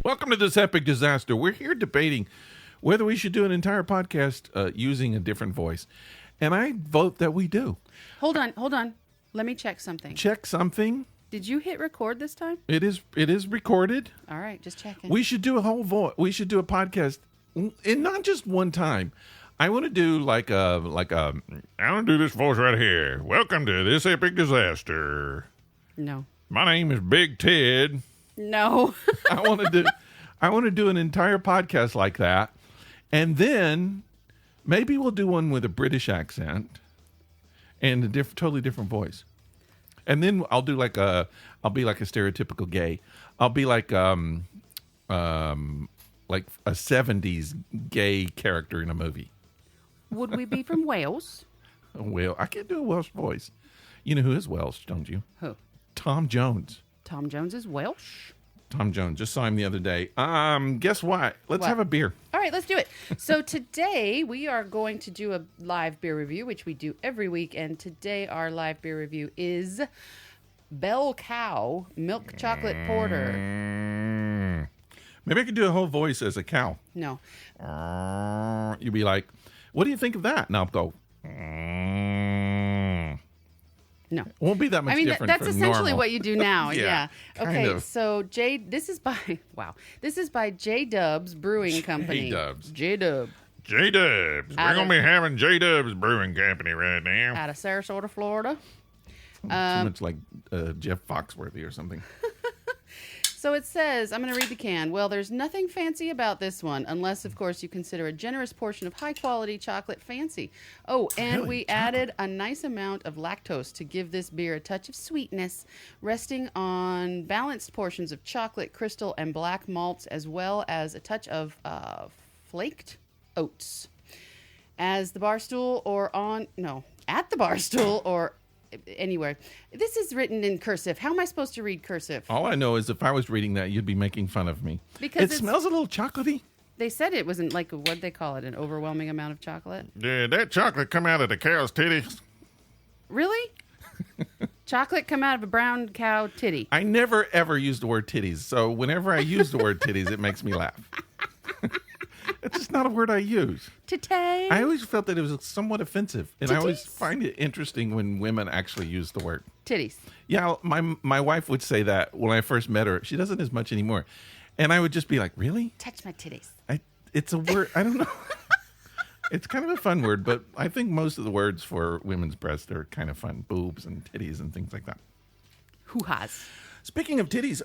Welcome to this epic disaster. We're here debating whether we should do an entire podcast using a different voice. And I vote that we do. Hold on. Let me check something. Check something. Did you hit record this time? It is recorded. All right, just checking. We should do a whole we should do a podcast, and not just one time. I want to do I want to do this voice right here. Welcome to this epic disaster. No. My name is Big Ted. No. I want to do an entire podcast like that, and then maybe we'll do one with a British accent and a totally different voice. And then I'll be like a stereotypical gay. I'll be like a 70s gay character in a movie. Would we be from Wales? Well, I can't do a Welsh voice. You know who is Welsh, don't you? Who? Tom Jones. Tom Jones is Welsh? Tom Jones. Just saw him the other day. Guess what? Let's have a beer. All right, let's do it. So today we are going to do a live beer review, which we do every week. And today our live beer review is Bell Cow Milk Chocolate Porter. Maybe I could do a whole voice as a cow. No. You'd be like, what do you think of that? And I'll go, No. It won't be that much different. That's from essentially normal. what you do now. Yeah. kind Okay, of. so this is by JDub's Brewing Company. JDub's. JDub. JDub's. We're going to be having JDub's Brewing Company right now. Out of Sarasota, Florida. Too much like Jeff Foxworthy or something. So it says, I'm going to read the can. Well, there's nothing fancy about this one, unless, of course, you consider a generous portion of high-quality chocolate fancy. Oh, and we added a nice amount of lactose to give this beer a touch of sweetness, resting on balanced portions of chocolate, crystal, and black malts, as well as a touch of flaked oats. At the bar stool or anywhere. This is written in cursive. How am I supposed to read cursive? All I know is if I was reading that, you'd be making fun of me. Because it smells a little chocolatey. They said it wasn't like, what'd they call it, an overwhelming amount of chocolate? Yeah, that chocolate come out of the cow's titties. Really? Chocolate come out of a brown cow titty. I never, ever use the word titties. So whenever I use the word titties, it makes me laugh. It's just not a word I use. Titty. I always felt that it was somewhat offensive. And Titties? I always find it interesting when women actually use the word. Titties. Yeah, my wife would say that when I first met her. She doesn't as much anymore. And I would just be like, really? Touch my titties. It's a word, I don't know. It's kind of a fun word, but I think most of the words for women's breasts are kind of fun. Boobs and titties and things like that. Hoo-has. Speaking of titties,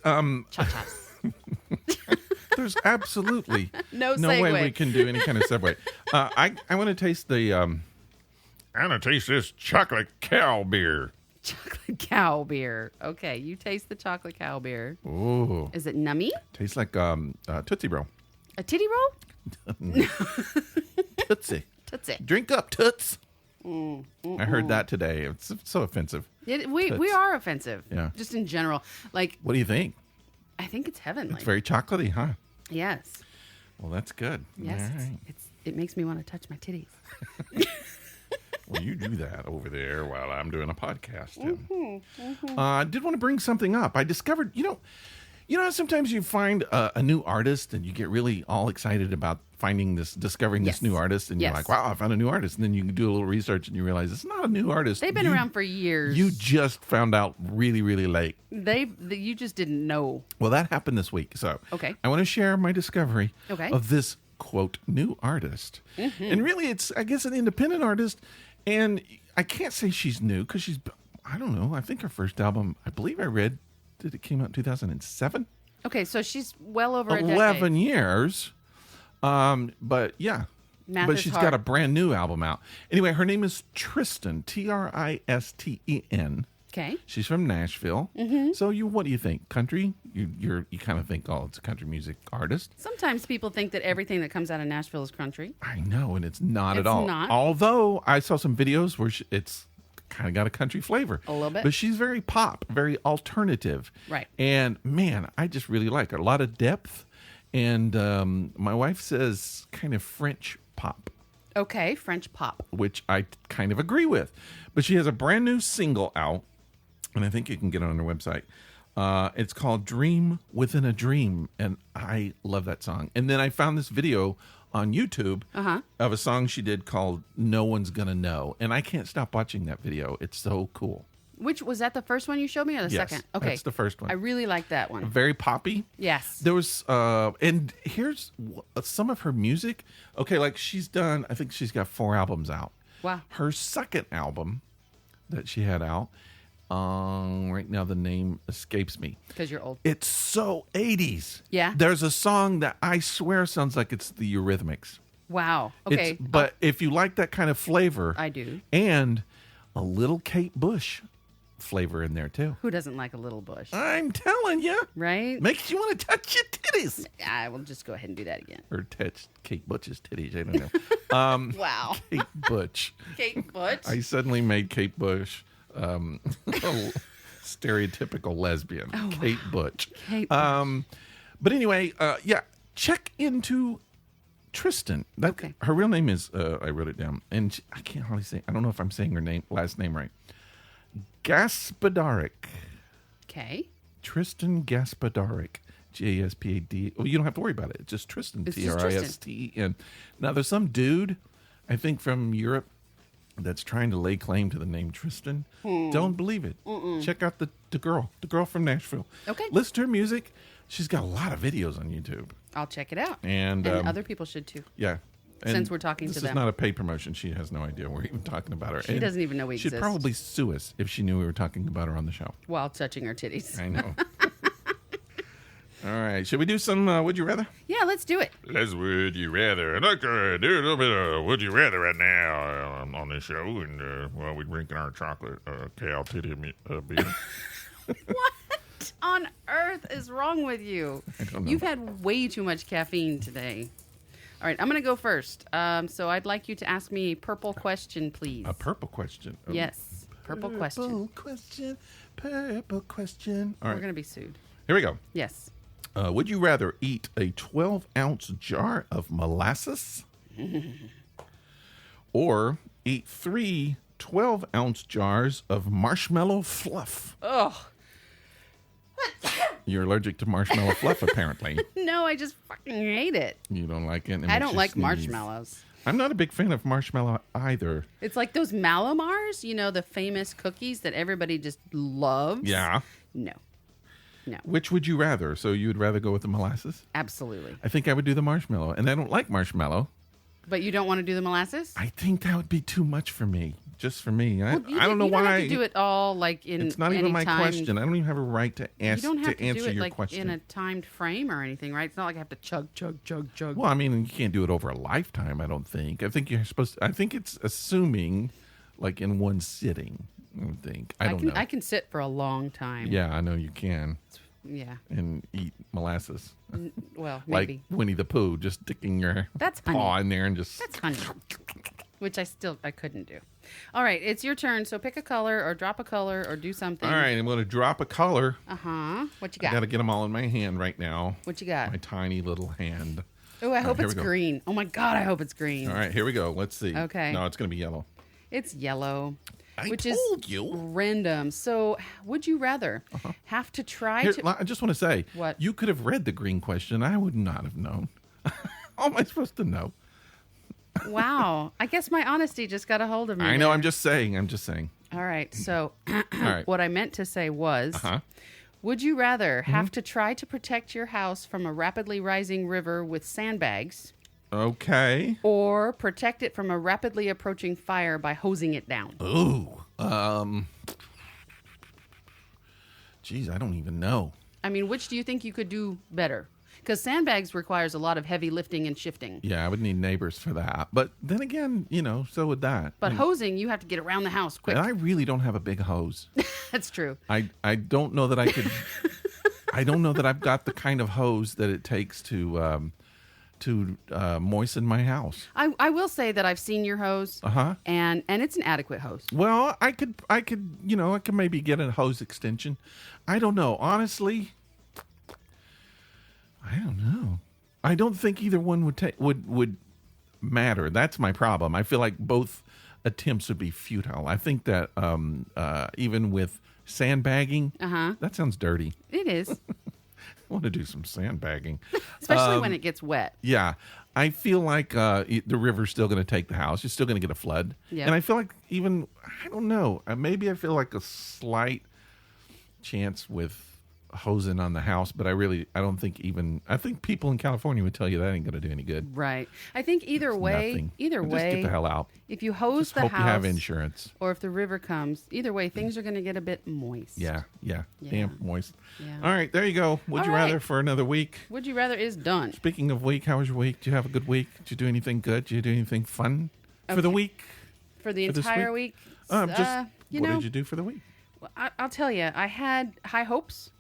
Cha-chas. there's absolutely No way segue. we can do any kind of segue. I want to taste I want to taste this chocolate cow beer. Chocolate cow beer. Okay, you taste the chocolate cow beer. Ooh. Is it nummy? Tastes like Tootsie Roll. A titty roll? Tootsie. Tootsie. Drink up, Toots. I heard that today. It's so offensive. We are offensive. Yeah. Just in general. Like, What do you think? I think it's heavenly. It's very chocolatey, huh? Yes. Well, that's good. Yes. All right. It makes me want to touch my titties. Well, you do that over there while I'm doing a podcast. I did want to bring something up. I discovered, you know how sometimes you find a new artist and you get really all excited about discovering this new artist, and you're like, wow, I found a new artist. And then you do a little research and you realize it's not a new artist. They've been around for years. You just found out really, really late. You just didn't know. Well, that happened this week. So Okay. I want to share my discovery Okay. of this, quote, new artist. Mm-hmm. And really, it's, I guess, an independent artist. And I can't say she's new because I don't know. I think her first album, I believe I read, it came out in 2007? Okay, so she's well over 11 years. But yeah. Math But is she's hard. got a brand new album out. Anyway, her name is Tristan, Tristen. Okay. She's from Nashville. Mm-hmm. So what do you think? Country? You kind of think, oh, it's a country music artist. Sometimes people think that everything that comes out of Nashville is country. I know, and it's not at It's all. not. Although I saw some videos where it's kind of got a country flavor. A little bit. But she's very pop, very alternative. Right. And man, I just really like her. A lot of depth. And my wife says kind of French pop, Okay, French pop. which I kind of agree with. But she has a brand new single out, and I think you can get it on her website. It's called Dream Within a Dream, and I love that song. And then I found this video on YouTube of a song she did called No One's Gonna Know, and I can't stop watching that video. It's so cool. Which was that the first one you showed me or the second? Okay, that's the first one. I really like that one. Very poppy. Yes. There was, and here's some of her music. Okay, like she's done, I think she's got 4 albums out. Wow. Her second album that she had out, right now the name escapes me. Because you're old. It's so 80s. Yeah? There's a song that I swear sounds like it's the Eurythmics. Wow. Okay. But if you like that kind of flavor. I do. And a little Kate Bush flavor in there too. Who doesn't like a little bush? I'm telling you. Right? Makes you want to touch your titties. I will just go ahead and do that again. Or touch Kate Butch's titties. I don't know. Wow. Kate Butch. Kate Butch? I suddenly made Kate Bush a stereotypical lesbian. Oh, Kate Butch. Kate Butch. But anyway, yeah, check into Tristan. Okay. Her real name is, I wrote it down, and I can't hardly say, I don't know if I'm saying her last name right. Gaspadaric. Okay. Tristan Gaspadaric. Gaspad. Well, you don't have to worry about it. It's just Tristan. It's just Tristan. Tristan. Now, there's some dude, I think from Europe, that's trying to lay claim to the name Tristan. Don't believe it. Check out the girl from Nashville. Okay. Listen to her music. She's got a lot of videos on YouTube. I'll check it out. And other people should too. Yeah. And since we're talking to them. This is not a paid promotion. She has no idea we're even talking about her. She doesn't even know we She'd exist. probably sue us if she knew we were talking about her on the show. While touching her titties. I know. All right. Should we do some Would You Rather? Yeah, let's do it. Let's Would You Rather. And I'm going to do a little bit of Would You Rather right now on this show. And while we're drinking our chocolate Cow Titty beer. What on earth is wrong with you? I don't know. You've had way too much caffeine today. All right, I'm going to go first. So I'd like you to ask me a purple question, please. A purple question? Oh. Yes, purple question. Purple question. All right. We're going to be sued. Here we go. Yes. Would you rather eat a 12-ounce jar of molasses or eat 3 12-ounce jars of marshmallow fluff? Ugh. You're allergic to marshmallow fluff, apparently. No, I just fucking hate it. You don't like it? I don't like marshmallows. I'm not a big fan of marshmallow either. It's like those Malomars, you know, the famous cookies that everybody just loves. Yeah. No. Which would you rather? So you would rather go with the molasses? Absolutely. I think I would do the marshmallow. And I don't like marshmallow. But you don't want to do the molasses? I think that would be too much for me. Just for me. I don't know you why. don't have to do it all like in It's not even my question. I don't even have a right to You don't have to answer do it your like question. in a timed frame or anything, right? It's not like I have to chug. Well, I mean, you can't do it over a lifetime, I don't think. I think you're supposed to, I think it's assuming like in one sitting, I would think. I don't know. I can sit for a long time. Yeah, I know you can. Yeah. And eat molasses. Well, Like maybe. Winnie the Pooh, just sticking your That's paw honey. in there and just... That's honey. Which I couldn't do. All right, it's your turn. So pick a color or drop a color or do something. All right, I'm going to drop a color. Uh-huh. What you I got? got to get them all in my hand right now. What you got? My tiny little hand. Oh, I hope here it's we go. green. Oh, my God, I hope it's green. All right, here we go. Let's see. Okay. No, it's going to be yellow. It's yellow. I which told is you. random. So would you rather have to try Here, to... I just want to say, What? You could have read the green question. I would not have known. How am I supposed to know? Wow. I guess my honesty just got a hold of me. I know. there. I'm just saying. All right. So right. what I meant to say was, Uh-huh. would you rather have to try to protect your house from a rapidly rising river with sandbags Okay. or protect it from a rapidly approaching fire by hosing it down? Ooh. Geez, I don't even know. I mean, which do you think you could do better? Because sandbags requires a lot of heavy lifting and shifting. Yeah, I would need neighbors for that. But then again, so would that. But hosing, you have to get around the house quick. And I really don't have a big hose. That's true. I don't know that I could. I don't know that I've got the kind of hose that it takes to moisten my house. I will say that I've seen your hose, and it's an adequate hose. Well, I could I could maybe get a hose extension. I don't know. Honestly, I don't know. I don't think either one would matter. That's my problem. I feel like both attempts would be futile. I think that even with Sandbagging. Uh-huh. That sounds dirty. It is. I want to do some sandbagging. Especially when it gets wet. Yeah. I feel like the river's still going to take the house. You're still going to get a flood. Yep. And I feel like even, I don't know, maybe I feel like a slight chance with hosing on the house, but I don't think I think people in California would tell you that ain't going to do any good. Right. I think either way, Just get the hell out. if you hose Just the hope house, you have insurance. or if the river comes, either way, things are going to get a bit moist. Yeah. Damp, moist. Yeah. All right, there you go. Would you rather for another week? Would you rather is done. Speaking of week, how was your week? Did you have a good week? Did you do anything good? Did you do anything fun for the week? For the entire week? What did you do for the week? Well, I'll tell you, I had high hopes.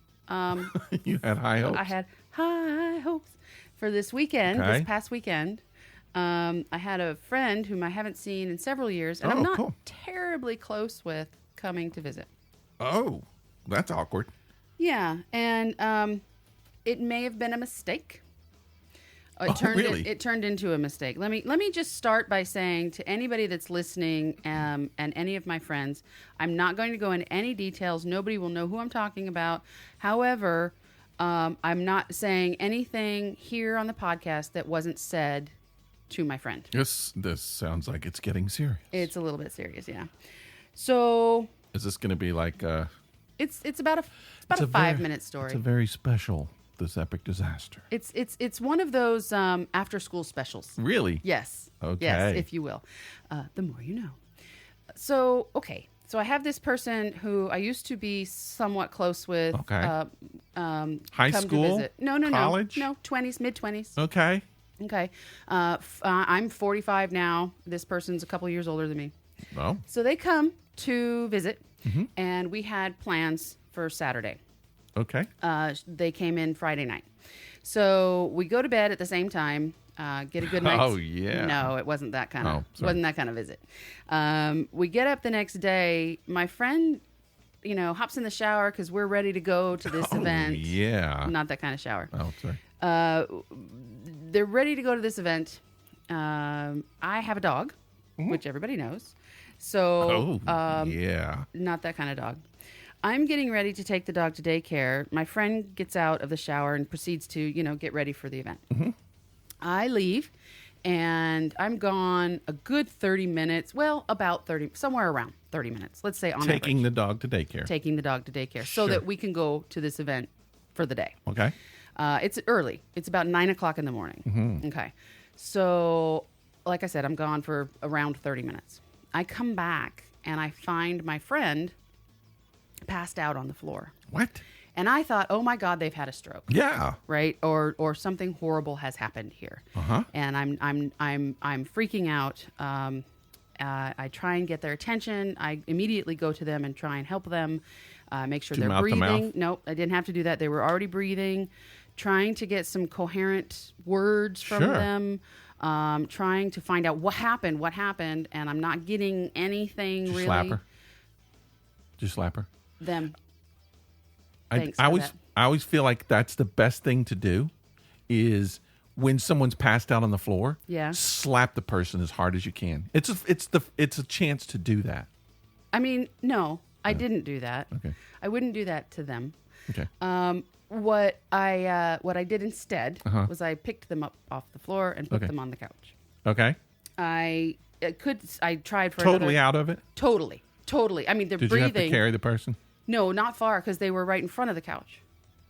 You had high hopes? I had high hopes for this weekend, Okay. this past weekend. I had a friend whom I haven't seen in several years, and I'm not cool. terribly close with, coming to visit. Oh, that's awkward. Yeah, and it may have been a mistake. Really? It turned into a mistake. Let me just start by saying to anybody that's listening, and any of my friends, I'm not going to go into any details. Nobody will know who I'm talking about. However, I'm not saying anything here on the podcast that wasn't said to my friend. This sounds like it's getting serious. It's a little bit serious, yeah. So Is this going to be like it's about a 5-minute story. It's a very special This Epic Disaster. It's one of those after school specials. Really? Yes. Okay. Yes, if you will. The more you know. So I have this person who I used to be somewhat close with. Okay. High High come school? To visit. No. College? No, 20s, mid-20s. Okay. Okay. I'm 45 now. This person's a couple years older than me. Oh. So they come to visit, and we had plans for Saturday. Okay. They came in Friday night. So we go to bed at the same time, get a good night's... Oh, yeah. No, it wasn't that kind of... sorry. wasn't that kind of visit. We get up the next day. My friend, hops in the shower because we're ready to go to this event. Yeah. Not that kind of shower. Oh, sorry. They're ready to go to this event. I have a dog, which everybody knows. So, yeah. not that kind of dog. I'm getting ready to take the dog to daycare. My friend gets out of the shower and proceeds to, get ready for the event. I leave, and I'm gone a good 30 minutes. Well, about 30, somewhere around 30 minutes. Let's say on Taking average. the dog to daycare. Taking the dog to daycare so that we can go to this event for the day. Okay. It's early. It's about 9 o'clock in the morning. Okay. So, like I said, I'm gone for around 30 minutes. I come back, and I find my friend passed out on the floor. What? And I thought, oh my God, they've had a stroke. Yeah. Right? Or something horrible has happened here. And I'm freaking out. I try and get their attention. I immediately go to them and try and help them, make sure they're breathing. Nope, I didn't have to do that. They were already breathing. Trying to get some coherent words from them. Trying to find out what happened, and I'm not getting anything really. Slap her. Just slap her. Them. I always feel like that's the best thing to do is when someone's passed out on the floor, slap the person as hard as you can. It's a chance to do that. I mean, no, I didn't do that. Okay. I wouldn't do that to them. Okay. What I did instead was I picked them up off the floor and put them on the couch. Okay. I tried for totally out of it. Totally. I mean, they're Did breathing. you have to carry the person? No, not far because they were right in front of the couch.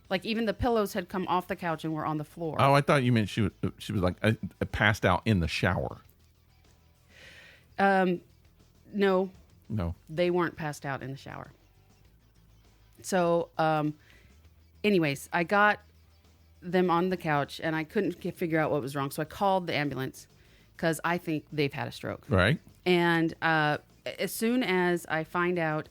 Like even the pillows had come off the couch and were on the floor. Oh, I thought you meant she was like passed out in the shower. No. They weren't passed out in the shower. So, anyways, I got them on the couch and I couldn't figure out what was wrong. So I called the ambulance because I think they've had a stroke. Right. And as soon as I find out,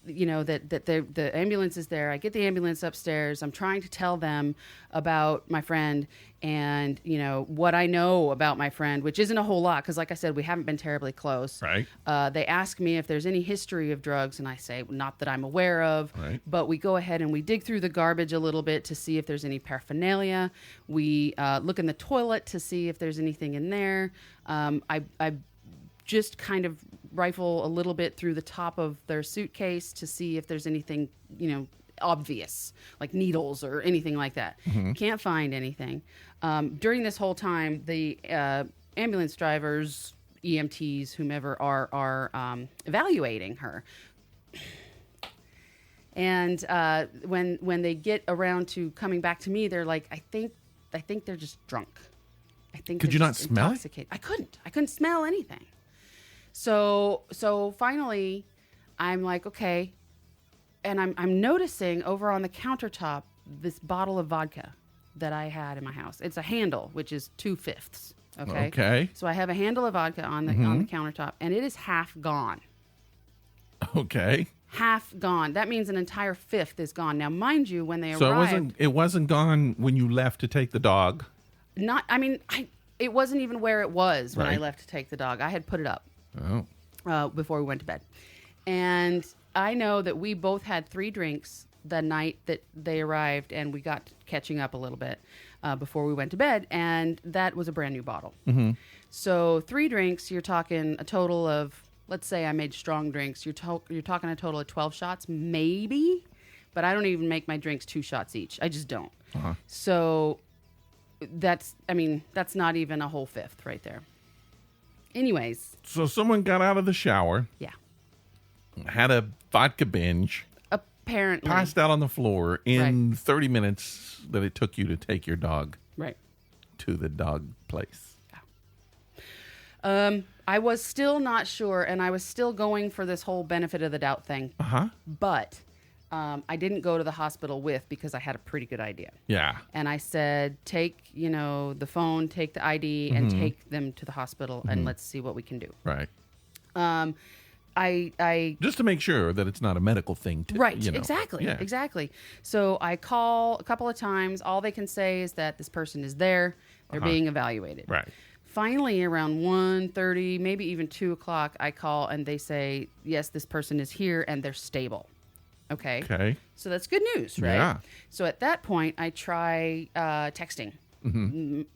that the ambulance is there, I get the ambulance upstairs. I'm trying to tell them about my friend and, what I know about my friend, which isn't a whole lot because, like I said, we haven't been terribly close. Right. They ask me if there's any history of drugs, and I say, not that I'm aware of. Right. But we go ahead and we dig through the garbage a little bit to see if there's any paraphernalia. We look in the toilet to see if there's anything in there. I just kind of rifle a little bit through the top of their suitcase to see if there's anything, obvious, like needles or anything like that. Can't find anything. During this whole time, the ambulance drivers, EMTs, whomever are evaluating her. And when they get around to coming back to me, they're like, I think they're just drunk. I think. Could you not smell it? I couldn't smell anything. So finally, I'm like, okay, and I'm noticing over on the countertop this bottle of vodka that I had in my house. It's a handle, which is 2/5. Okay. Okay. So I have a handle of vodka on the countertop, and it is half gone. Okay. Half gone. That means an entire fifth is gone. Now, mind you, when they So arrived, it wasn't gone when you left to take the dog. It wasn't even where it was when I Right. left to take the dog. I had put it up Oh. before we went to bed. And I know that we both had 3 drinks the night that they arrived, and we got catching up a little bit before we went to bed, and that was a brand new bottle. So 3 drinks, you're talking a total of, let's say I made strong drinks, you're talking a total of 12 shots, maybe, but I don't even make my drinks 2 shots each. I just don't. So that's not even a whole fifth right there. Anyways. So someone got out of the shower. Yeah. Had a vodka binge. Apparently. Passed out on the floor in 30 minutes that it took you to take your dog Right. to the dog place. I was still not sure, and I was still going for this whole benefit of the doubt thing. But I didn't go to the hospital because I had a pretty good idea. Yeah. And I said, take, the phone, take the ID, and take them to the hospital, and let's see what we can do. Right. I Just to make sure that it's not a medical thing. Right, exactly, Yeah. exactly. So I call a couple of times. All they can say is that this person is there. They're being evaluated. Right. Finally, around 1:30, maybe even 2 o'clock, I call and they say, yes, this person is here and they're stable. Okay. Okay. So that's good news, right? Yeah. So at that point, I try texting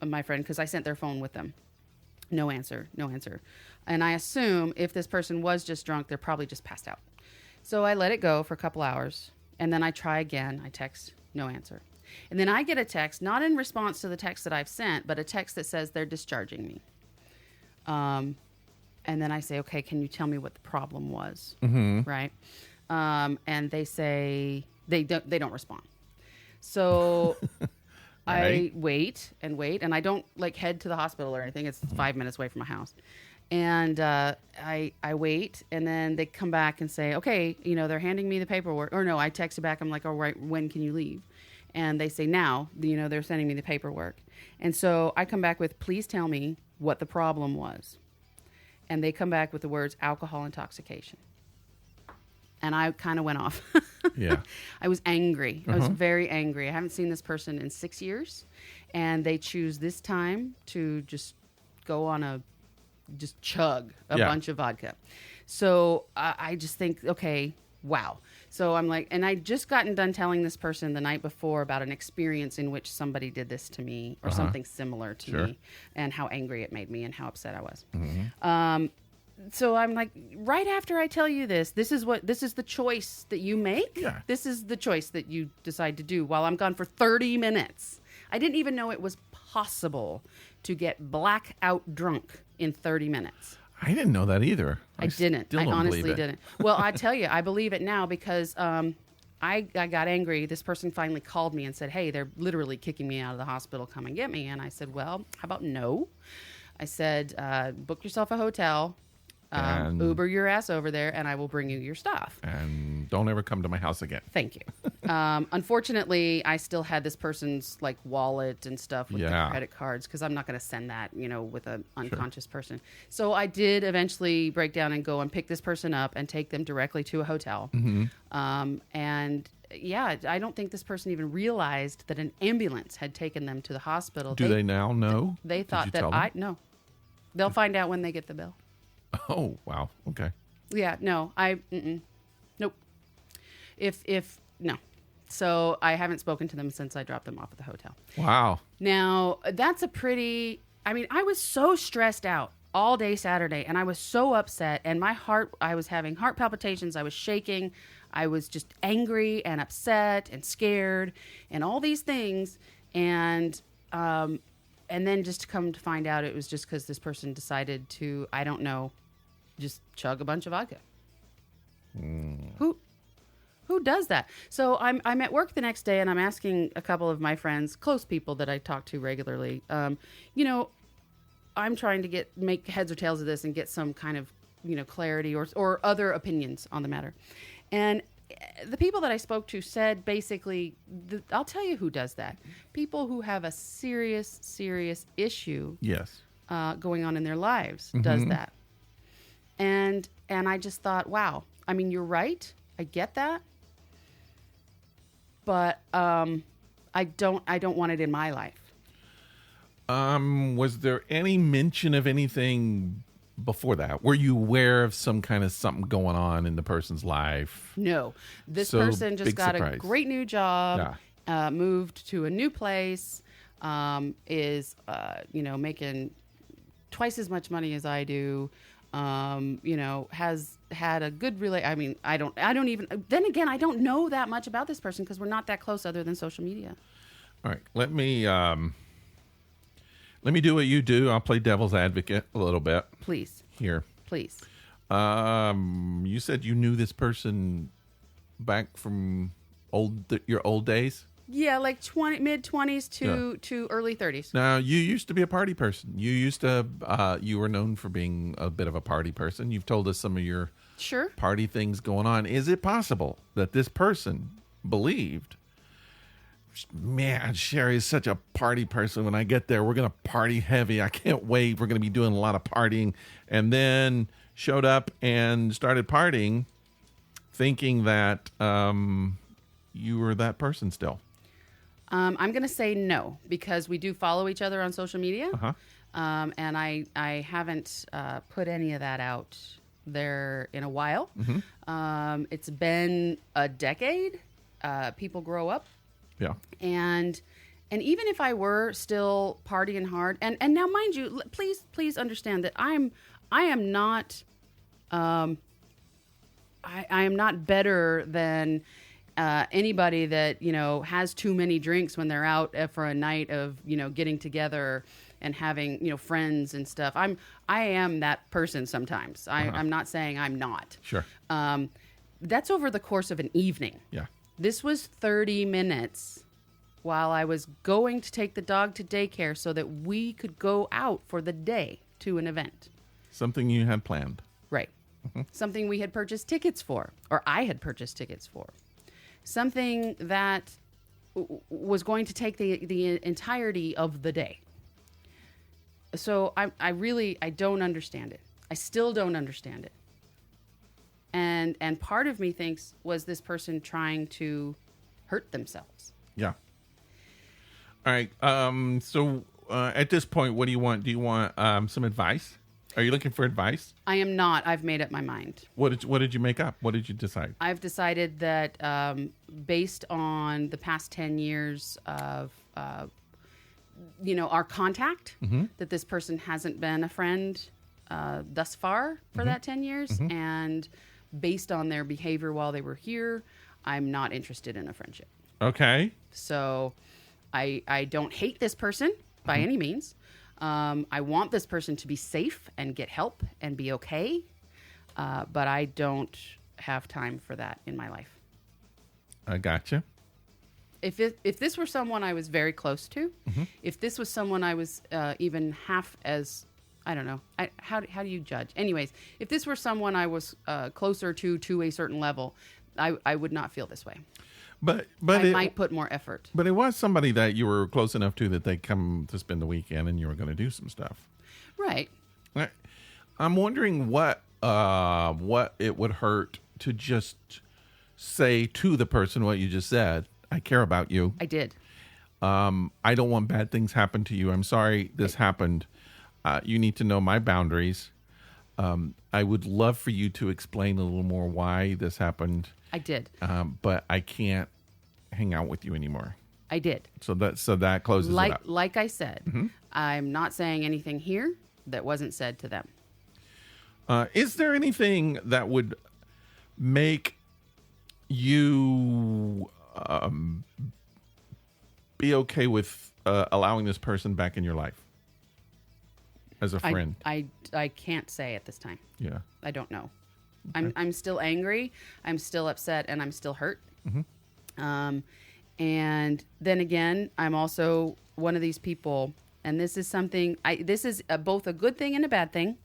my friend because I sent their phone with them. No answer. And I assume if this person was just drunk, they're probably just passed out. So I let it go for a couple hours. And then I try again. I text, no answer. And then I get a text, not in response to the text that I've sent, but a text that says they're discharging me. And then I say, okay, can you tell me what the problem was? Right? And they say they don't respond. So I wait, and I don't head to the hospital or anything. It's 5 minutes away from my house. And I wait, and then they come back and say, okay, they're handing me the paperwork. Or no, I texted back. I'm like, all right, when can you leave? And they say now, they're sending me the paperwork. And so I come back with, please tell me what the problem was. And they come back with the words alcohol intoxication. And I kind of went off. Yeah. I was angry. I was very angry. I haven't seen this person in 6 years. And they choose this time to just go on just chug a bunch of vodka. So I just think, okay, wow. So I'm like, and I just gotten done telling this person the night before about an experience in which somebody did this to me or something similar to me, and how angry it made me and how upset I was. So I'm like, right after I tell you this is the choice that you make. Yeah. This is the choice that you decide to do while I'm gone for 30 minutes. I didn't even know it was possible to get blackout drunk in 30 minutes. I didn't know that either. I didn't. still I don't honestly believe it. didn't. Well, I tell you, I believe it now because I got angry. This person finally called me and said, hey, they're literally kicking me out of the hospital. Come and get me. And I said, well, how about no? I said, book yourself a hotel, And- Uber your ass over there, and I will bring you your stuff. And don't ever come to my house again. Thank you. Unfortunately, I still had this person's wallet and stuff with the credit cards because I'm not going to send that, with an unconscious person. So I did eventually break down and go and pick this person up and take them directly to a hotel. And yeah, I don't think this person even realized that an ambulance had taken them to the hospital. Do they now know? They Did thought you that tell them? no. They'll find out when they get the bill. Oh, wow. Okay. Yeah, no, nope. No. So I haven't spoken to them since I dropped them off at the hotel. Wow. Now, that's I was so stressed out all day Saturday, and I was so upset, and I was having heart palpitations, I was shaking, I was just angry and upset and scared and all these things, and then just to come to find out it was just because this person decided to, I don't know, just chug a bunch of vodka. Who does that? So I'm at work the next day, and I'm asking a couple of my friends, close people that I talk to regularly, I'm trying to make heads or tails of this and get some kind of, clarity or other opinions on the matter. And the people that I spoke to said basically, I'll tell you who does that. People who have a serious, serious issue Yes. Going on in their lives does that. And I just thought, wow, I mean, you're right. I get that. But I don't want it in my life. Was there any mention of anything before that? Were you aware of some kind of something going on in the person's life? No. This So, person just big got surprise. a great new job, moved to a new place, is making twice as much money as I do. Has had a good I mean, I don't even, then again, I don't know that much about this person because we're not that close other than social media. All right. Let me do what you do. I'll play devil's advocate a little bit. Please. Here. Please. You said you knew this person back from your old days? Yeah, like mid-20s to early 30s. Now, you used to be a party person. You were known for being a bit of a party person. You've told us some of your Sure. party things going on. Is it possible that this person believed, man, Cheri is such a party person. When I get there, we're going to party heavy. I can't wait. We're going to be doing a lot of partying. And then showed up and started partying thinking that you were that person still. I'm going to say no, because we do follow each other on social media. Uh-huh. And I haven't put any of that out there in a while. Mm-hmm. It's been a decade. People grow up. Yeah. And even if I were still partying hard, and now mind you, please understand that I am not better than anybody that has too many drinks when they're out for a night of getting together and having friends and stuff. I am that person sometimes. I'm not saying I'm not. Sure. That's over the course of an evening. Yeah. This was 30 minutes while I was going to take the dog to daycare so that we could go out for the day to an event. Something you had planned. Right. Something we had purchased tickets for, or I had purchased tickets for. Something that was going to take the entirety of the day. So I don't understand it. I still don't understand it. And part of me thinks, was this person trying to hurt themselves? Yeah. All right. So at this point, what do you want? Do you want some advice? Are you looking for advice? I am not. I've made up my mind. What did you make up? What did you decide? I've decided that based on the past 10 years of our contact, that this person hasn't been a friend thus far for that 10 years. And based on their behavior while they were here, I'm not interested in a friendship. Okay. So I don't hate this person by any means. I want this person to be safe and get help and be okay. But I don't have time for that in my life. I gotcha. If this were someone I was very close to, if this was someone I was even half as, I don't know, how do you judge? Anyways, if this were someone I was closer to a certain level, I would not feel this way. But I might put more effort. But it was somebody that you were close enough to that they come to spend the weekend and you were going to do some stuff. Right. I'm wondering what it would hurt to just say to the person what you just said. I care about you. I did. I don't want bad things happen to you. I'm sorry this happened. You need to know my boundaries. I would love for you to explain a little more why this happened. I did. But I can't hang out with you anymore. I did. So that closes it up. Like I said, I'm not saying anything here that wasn't said to them. Is there anything that would make you be okay with allowing this person back in your life as a friend? I can't say at this time. Yeah. I don't know. Okay. I'm still angry. I'm still upset, and I'm still hurt. Mm-hmm. And then again, I'm also one of these people, and this is something. This is both a good thing and a bad thing.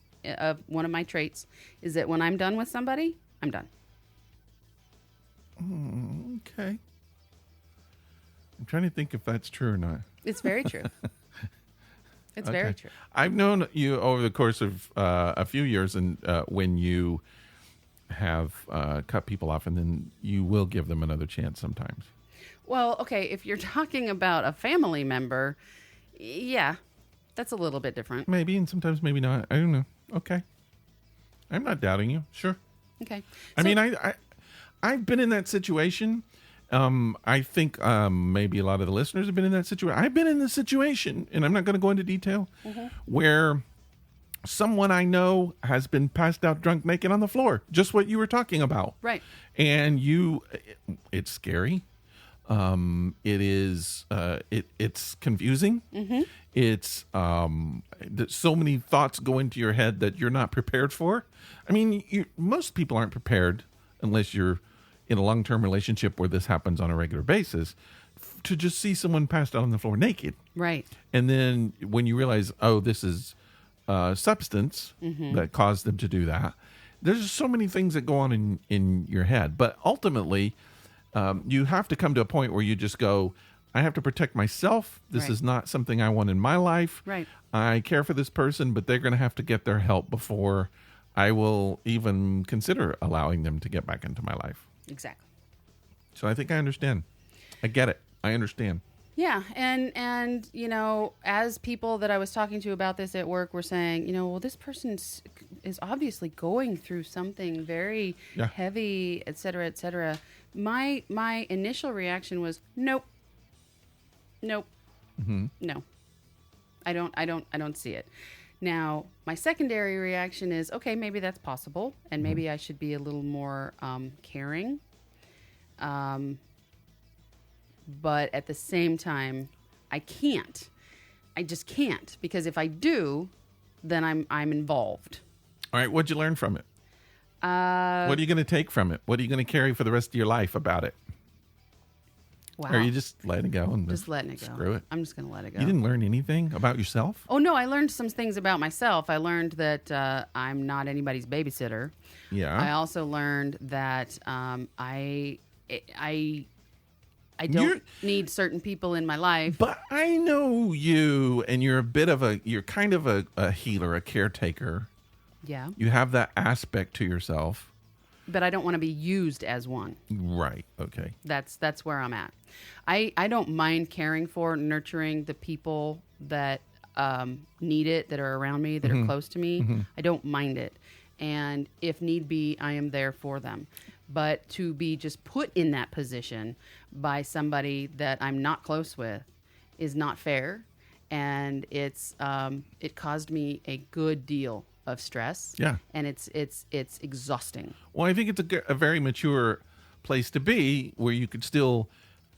One of my traits is that when I'm done with somebody, I'm done. Okay. I'm trying to think if that's true or not. It's very true. It's very true. I've known you over the course of a few years, and when you have cut people off, and then you will give them another chance sometimes. Well, okay, if you're talking about a family member, yeah, that's a little bit different. Maybe, and sometimes maybe not. I don't know. Okay. I'm not doubting you. Sure. Okay. I mean, I've been in that situation. I think maybe a lot of the listeners have been in that situation. I've been in the situation, and I'm not going to go into detail, where someone I know has been passed out drunk naked on the floor. Just what you were talking about. Right. And it's scary. It is, it's confusing. It's, so many thoughts go into your head that you're not prepared for. I mean, most people aren't prepared unless you're in a long-term relationship where this happens on a regular basis to just see someone passed out on the floor naked. Right. And then when you realize, oh, this is substance that caused them to do that, there's so many things that go on in your head. But ultimately, you have to come to a point where you just go, I have to protect myself. This is not something I want in my life. Right. I care for this person, but they're going to have to get their help before I will even consider allowing them to get back into my life. Exactly. So I think I understand. I get it. I understand. Yeah, and as people that I was talking to about this at work were saying, well, this person is obviously going through something very heavy, et cetera, et cetera. My initial reaction was nope. No, I don't see it. Now, my secondary reaction is, okay, maybe that's possible, and maybe I should be a little more caring. But at the same time, I can't. I just can't, because if I do, then I'm involved. All right, what'd you learn from it? What are you going to take from it? What are you going to carry for the rest of your life about it? Wow. Or are you just letting it go? And just letting it go. Screw it. I'm just going to let it go. You didn't learn anything about yourself? Oh, no, I learned some things about myself. I learned that I'm not anybody's babysitter. Yeah. I also learned that I don't need certain people in my life. But I know you, and you're kind of a healer, a caretaker. Yeah. You have that aspect to yourself. But I don't want to be used as one. Right. Okay. That's where I'm at. I don't mind caring for, nurturing the people that need it, that are around me, that are close to me. I don't mind it. And if need be, I am there for them. But to be just put in that position by somebody that I'm not close with is not fair. And it caused me a good deal of stress. Yeah. And it's exhausting. Well, I think it's a very mature place to be, where you could still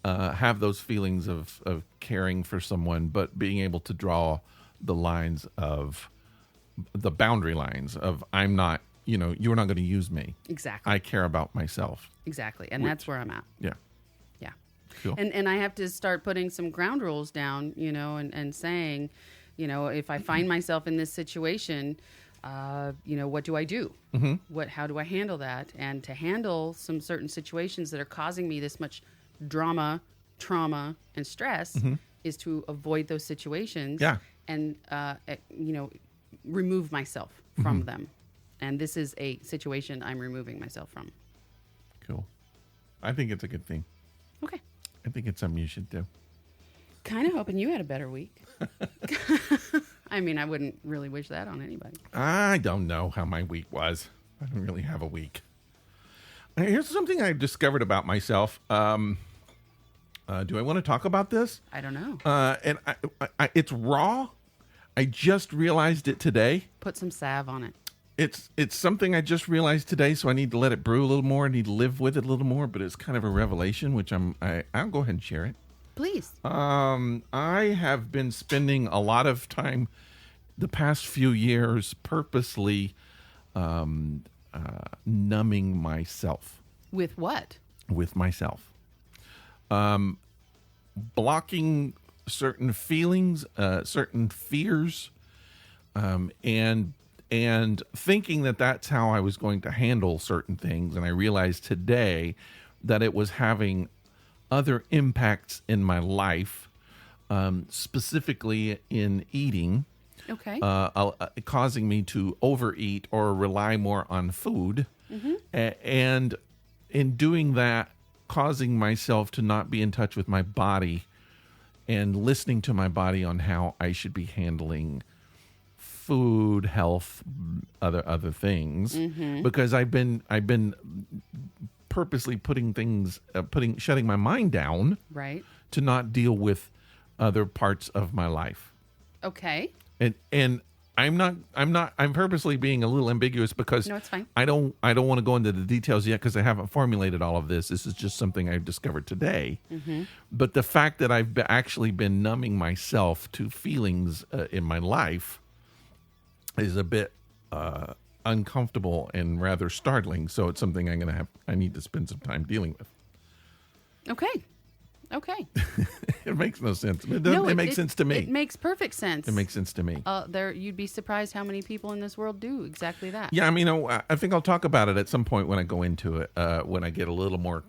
have those feelings of caring for someone, but being able to draw the lines of the boundary lines of, I'm not, you're not going to use me. Exactly. I care about myself. Exactly. And that's where I'm at. Yeah. Yeah. Cool. And I have to start putting some ground rules down, and saying, if I find myself in this situation, what do I do? How do I handle that? And to handle some certain situations that are causing me this much drama, trauma, and stress is to avoid those situations. Yeah. And, remove myself from them. And this is a situation I'm removing myself from. Cool. I think it's a good thing. Okay. I think it's something you should do. Kind of hoping you had a better week. I mean, I wouldn't really wish that on anybody. I don't know how my week was. I don't really have a week. Here's something I discovered about myself. Do I want to talk about this? I don't know. And it's raw. I just realized it today. Put some salve on it. It's something I just realized today, so I need to let it brew a little more. I need to live with it a little more, but it's kind of a revelation, which I'll go ahead and share it. Please. I have been spending a lot of time the past few years purposely numbing myself. With what? With myself. Blocking certain feelings, certain fears, and thinking that that's how I was going to handle certain things. And I realized today that it was having other impacts in my life, specifically in eating. Okay. Causing me to overeat or rely more on food. And in doing that, causing myself to not be in touch with my body and listening to my body on how I should be handling food, health, other things, because I've been purposely shutting my mind down, right, to not deal with other parts of my life. Okay. And I'm purposely being a little ambiguous because no, it's fine. I don't want to go into the details yet because I haven't formulated all of this. This is just something I've discovered today. But the fact that I've actually been numbing myself to feelings in my life is a bit uncomfortable and rather startling. So it's something I need to spend some time dealing with. Okay. It makes no sense. It makes sense to me. It makes perfect sense. It makes sense to me. You'd be surprised how many people in this world do exactly that. Yeah, I mean, I think I'll talk about it at some point when I go into it, when I get a little more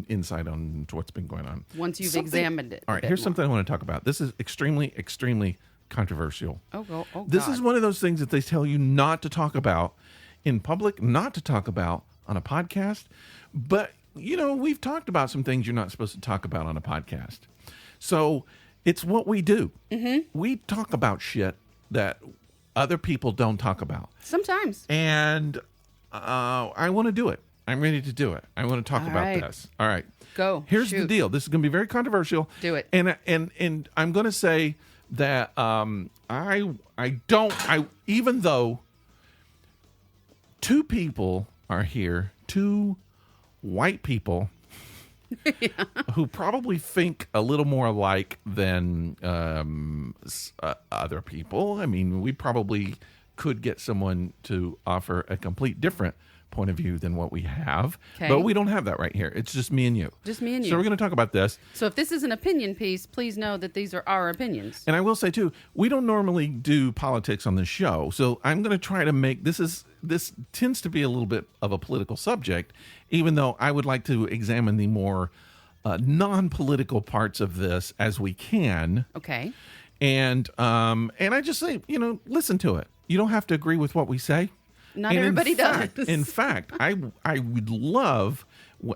insight on what's been going on. Once you've examined it. All right, here's something I want to talk about. This is extremely, extremely controversial. Oh, this God. is one of those things that they tell you not to talk about in public, not to talk about on a podcast. But, we've talked about some things you're not supposed to talk about on a podcast. So it's what we do. We talk about shit that other people don't talk about. Sometimes. And I want to do it. I'm ready to do it. I want to talk about this. All right. Go. Here's Shoot. the deal. This is going to be very controversial. Do it. And I'm going to say that even though two people are here, two white people who probably think a little more alike than other people. I mean, we probably could get someone to offer a complete different point of view than what we have. Okay. But we don't have that right here. It's just me and you. Just me and you. So we're going to talk about this. So if this is an opinion piece, please know that these are our opinions. And I will say, too, we don't normally do politics on this show. So I'm going to try to make this tends to be a little bit of a political subject, even though I would like to examine the more non-political parts of this as we can. Okay. And I just say, listen to it. You don't have to agree with what we say. Not everybody does. In fact, I would love,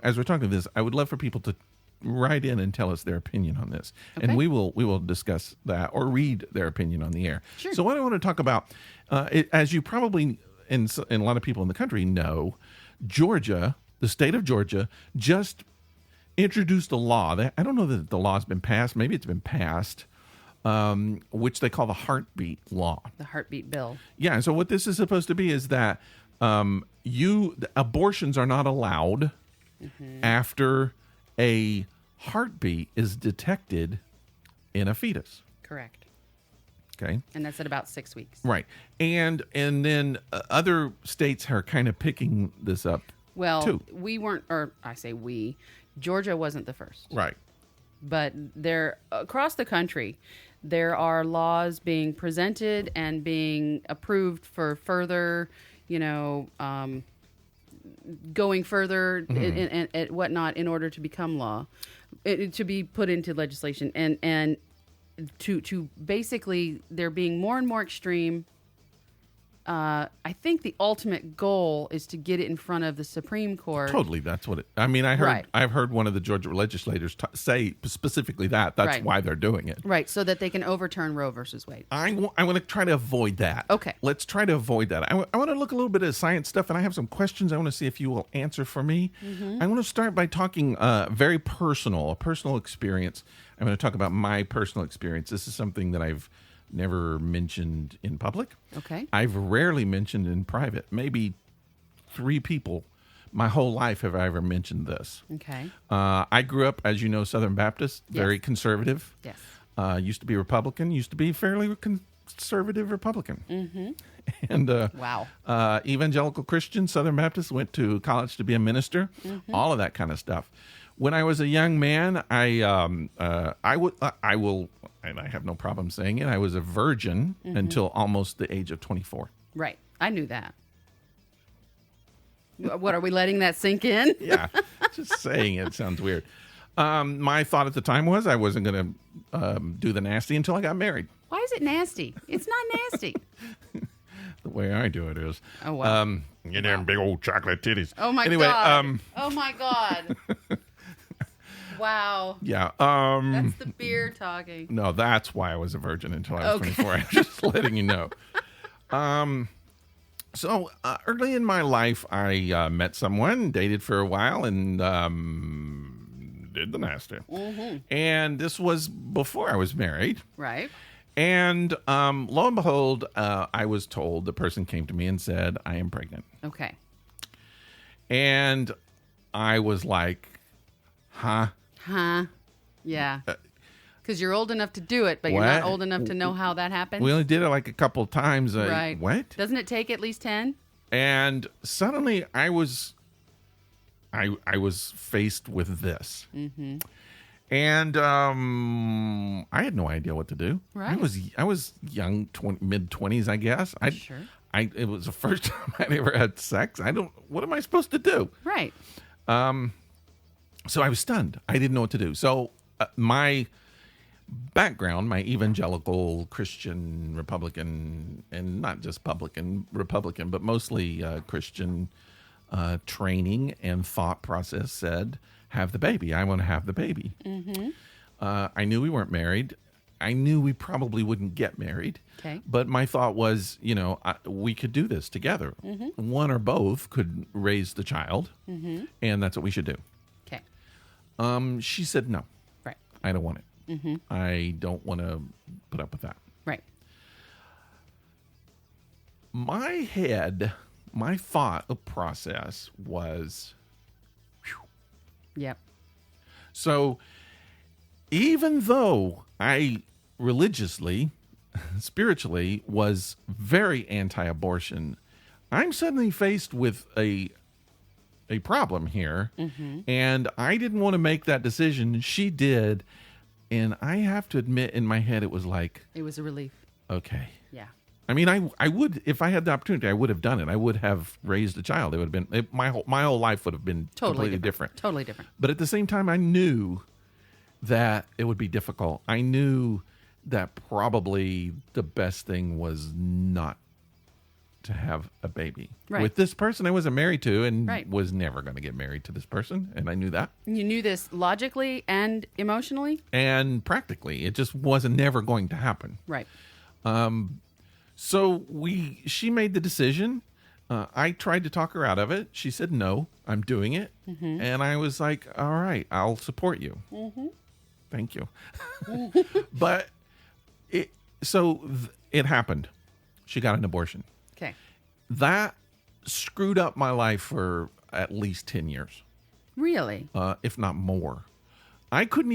as we're talking this, I would love for people to write in and tell us their opinion on this. Okay. And we will discuss that or read their opinion on the air. Sure. So what I want to talk about, as you probably, and a lot of people in the country know, Georgia, the state of Georgia, just introduced a law. I don't know that the law has been passed. Maybe it's been passed. Which they call the heartbeat law. The heartbeat bill. Yeah, and so what this is supposed to be is that abortions are not allowed after a heartbeat is detected in a fetus. Correct. Okay. And that's at about 6 weeks. Right. And then other states are kind of picking this up. Well, too. we weren't, or I say we, Georgia wasn't the first. Right. But across the country, there are laws being presented and being approved for further, going further and whatnot in order to become law, to be put into legislation, and to basically they're being more and more extreme. I think the ultimate goal is to get it in front of the Supreme Court. Totally, that's what it. I mean, I've heard one of the Georgia legislators say specifically that. That's why they're doing it. Right, so that they can overturn Roe versus Wade. I want to try to avoid that. Okay, let's try to avoid that. I want to look a little bit at science stuff, and I have some questions. I want to see if you will answer for me. I want to start by talking very personal, a personal experience. I'm going to talk about my personal experience. This is something that I've never mentioned in public. Okay. I've rarely mentioned in private. Maybe 3 people my whole life have I ever mentioned this. Okay. I grew up, as you know, Southern Baptist, very Yes. conservative. Yes. Used to be Republican, used to be fairly conservative Republican. Mm-hmm. And Wow. evangelical Christian, Southern Baptist, went to college to be a minister, all of that kind of stuff. When I was a young man, I will, and I have no problem saying it, I was a virgin until almost the age of 24. Right. I knew that. What, are we letting that sink in? Yeah, just saying it sounds weird. My thought at the time was I wasn't going to do the nasty until I got married. Why is it nasty? It's not nasty. The way I do it is. Oh, wow. You damn big old chocolate titties. Oh, my anyway, God. Oh, my God. Wow. Yeah. That's the beer talking. No, that's why I was a virgin until I was 24. I'm just letting you know. So early in my life, I met someone, dated for a while, and did the nasty. Mm-hmm. And this was before I was married. Right. And lo and behold, I was told, the person came to me and said, I am pregnant. Okay. And I was like, huh? Huh? Yeah. Because you're old enough to do it, but you're What? not old enough to know how that happens. We only did it like a couple of times. Right. What? Doesn't it take at least 10? And suddenly I was faced with this. Mm-hmm. And I had no idea what to do. Right. I was young, mid-20s, I guess. Sure. It was the first time I'd ever had sex. What am I supposed to do? Right. So I was stunned. I didn't know what to do. So my background, my evangelical Christian Republican, and not just Republican, but mostly Christian training and thought process said, have the baby. I want to have the baby. Mm-hmm. I knew we weren't married. I knew we probably wouldn't get married. Okay. But my thought was, we could do this together. Mm-hmm. One or both could raise the child, and that's what we should do. Okay. She said, no, Right. I don't want it. Mm-hmm. I don't want to put up with that. Right. My thought process was, Yep. so even though I religiously, spiritually was very anti-abortion, I'm suddenly faced with a problem here, and I didn't want to make that decision. She did, and I have to admit, in my head, it was like, It was a relief. okay. Yeah. I mean, I would, if I had the opportunity, I would have done it. I would have raised a child. It would have been my whole life would have been completely different. Totally different. But at the same time, I knew that it would be difficult. I knew that probably the best thing was not to have a baby. Right. With this person I wasn't married to, and Right. was never going to get married to this person, and I knew that. You knew this logically and emotionally? And practically, it just wasn't never going to happen. Right. So she made the decision. I tried to talk her out of it. She said, no, I'm doing it. Mm-hmm. And I was like, all right, I'll support you. Mm-hmm. Thank you. But it happened. She got an abortion. Okay. That screwed up my life for at least 10 years, Really? if not more. I couldn't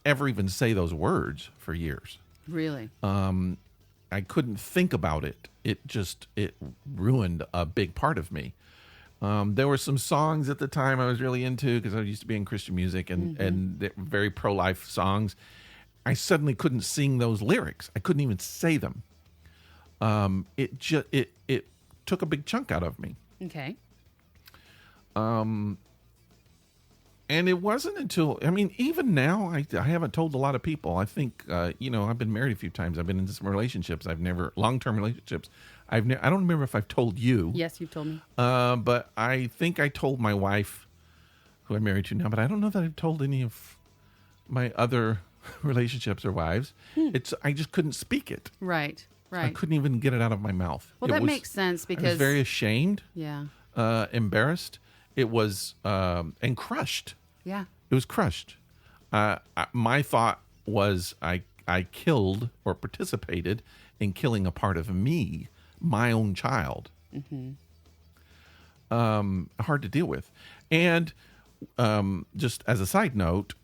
ever even say those words for years. Really? I couldn't think about it. It ruined a big part of me. There were some songs at the time I was really into because I used to be in Christian music and they're very pro-life songs. I suddenly couldn't sing those lyrics. I couldn't even say them. It took a big chunk out of me. Okay. And it wasn't until, even now, I haven't told a lot of people. I think, I've been married a few times. I've been in some relationships. Long-term relationships. I don't remember if I've told you. Yes, you've told me. But I think I told my wife, who I'm married to now, but I don't know that I've told any of my other relationships or wives. I just couldn't speak it. Right. I couldn't even get it out of my mouth. Well, that makes sense because I was very ashamed. Yeah. Embarrassed. It was, and crushed. Yeah. It was crushed. My thought was, I I killed or participated in killing a part of me, my own child. Hard to deal with. And just as a side note,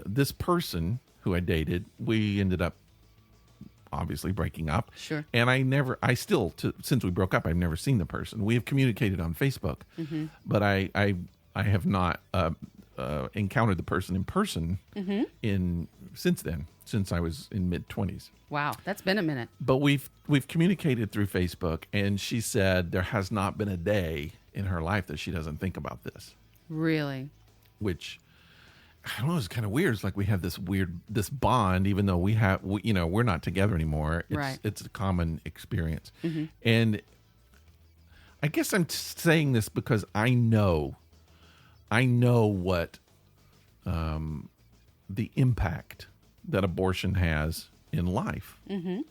this person who I dated, we ended up obviously breaking up. Sure. And since we broke up, I've never seen the person. We have communicated on Facebook, but I have not encountered the person in person since I was in mid-20s. Wow, that's been a minute. But we've communicated through Facebook, and she said there has not been a day in her life that she doesn't think about this. Really? Which, I don't know, it's kind of weird. It's like we have this bond, even though we're not together anymore. It's a common experience. And I guess I'm saying this because I know what the impact that abortion has in life, in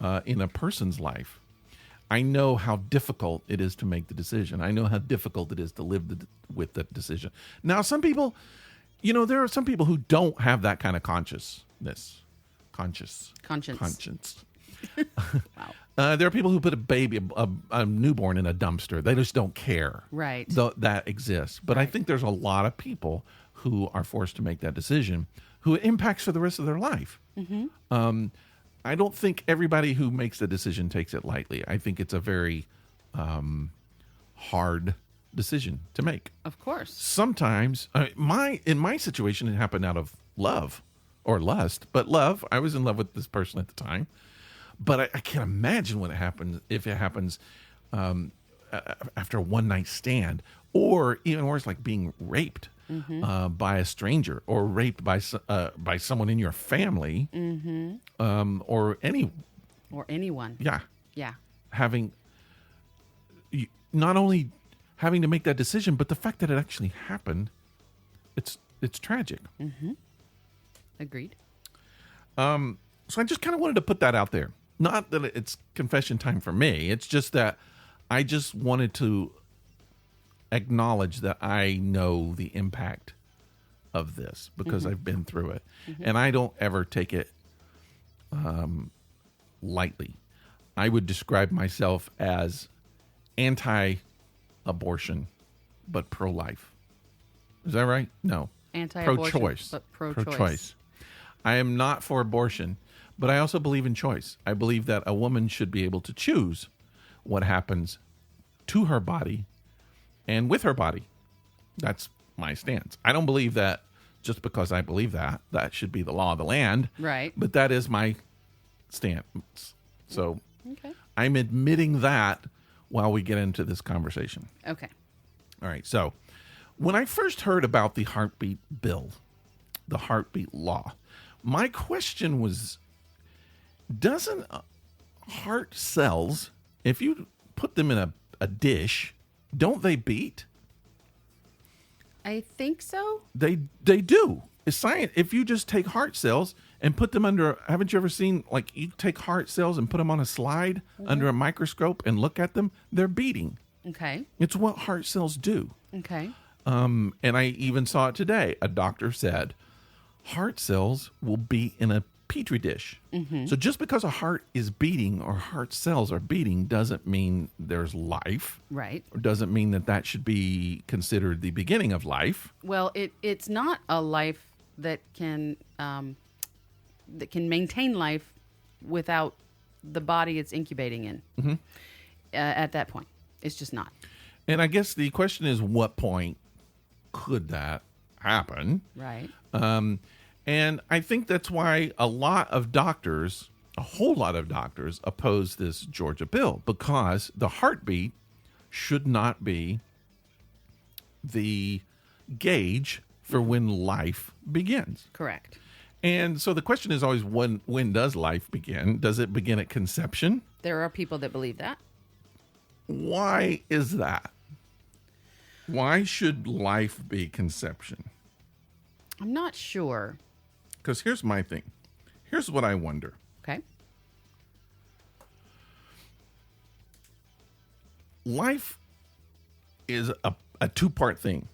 a person's life. I know how difficult it is to make the decision. I know how difficult it is to live with that decision. Now, some people, there are some people who don't have that kind of conscience. Wow. There are people who put a baby, a newborn in a dumpster. They just don't care. Right. That exists. But I think there's a lot of people who are forced to make that decision who it impacts for the rest of their life. I don't think everybody who makes the decision takes it lightly. I think it's a very hard decision to make. Of course. Sometimes, in my situation, it happened out of love or lust. But love, I was in love with this person at the time. But I can't imagine if it happens after a one-night stand, or even worse, like being raped by a stranger, or raped by someone in your family, or anyone. Yeah. Not only having to make that decision, but the fact that it actually happened, it's tragic. Agreed. So I just kind of wanted to put that out there. Not that it's confession time for me. It's just that I just wanted to acknowledge that I know the impact of this because I've been through it. And I don't ever take it lightly. I would describe myself as anti-abortion, but pro-life. Is that right? No. Anti-abortion, pro-choice. but pro-choice. Pro-choice. I am not for abortion, but I also believe in choice. I believe that a woman should be able to choose what happens to her body and with her body. That's my stance. I don't believe that just because I believe that should be the law of the land. Right. But that is my stance. So okay. I'm admitting that while we get into this conversation. Okay. All right. So when I first heard about the heartbeat bill, the heartbeat law, my question was, doesn't heart cells, if you put them in a dish, don't they beat? I think so. They do. It's science. If you just take heart cells and put them under, haven't you ever seen, like, you take heart cells and put them on a slide under a microscope and look at them, they're beating. Okay. It's what heart cells do. Okay. And I even saw it today. A doctor said heart cells will beat in a petri dish. So just because a heart is beating or heart cells are beating doesn't mean there's life. Right. Or doesn't mean that should be considered the beginning of life. Well, it's not a life that can maintain life without the body it's incubating in. At that point, it's just not. And I guess the question is, what point could that happen? Right. And I think that's why a whole lot of doctors oppose this Georgia bill, because the heartbeat should not be the gauge for when life begins. Correct. And so the question is always, when does life begin? Does it begin at conception? There are people that believe that. Why is that? Why should life be conception? I'm not sure. Because here's my thing. Here's what I wonder. Okay. Life is a two-part thing,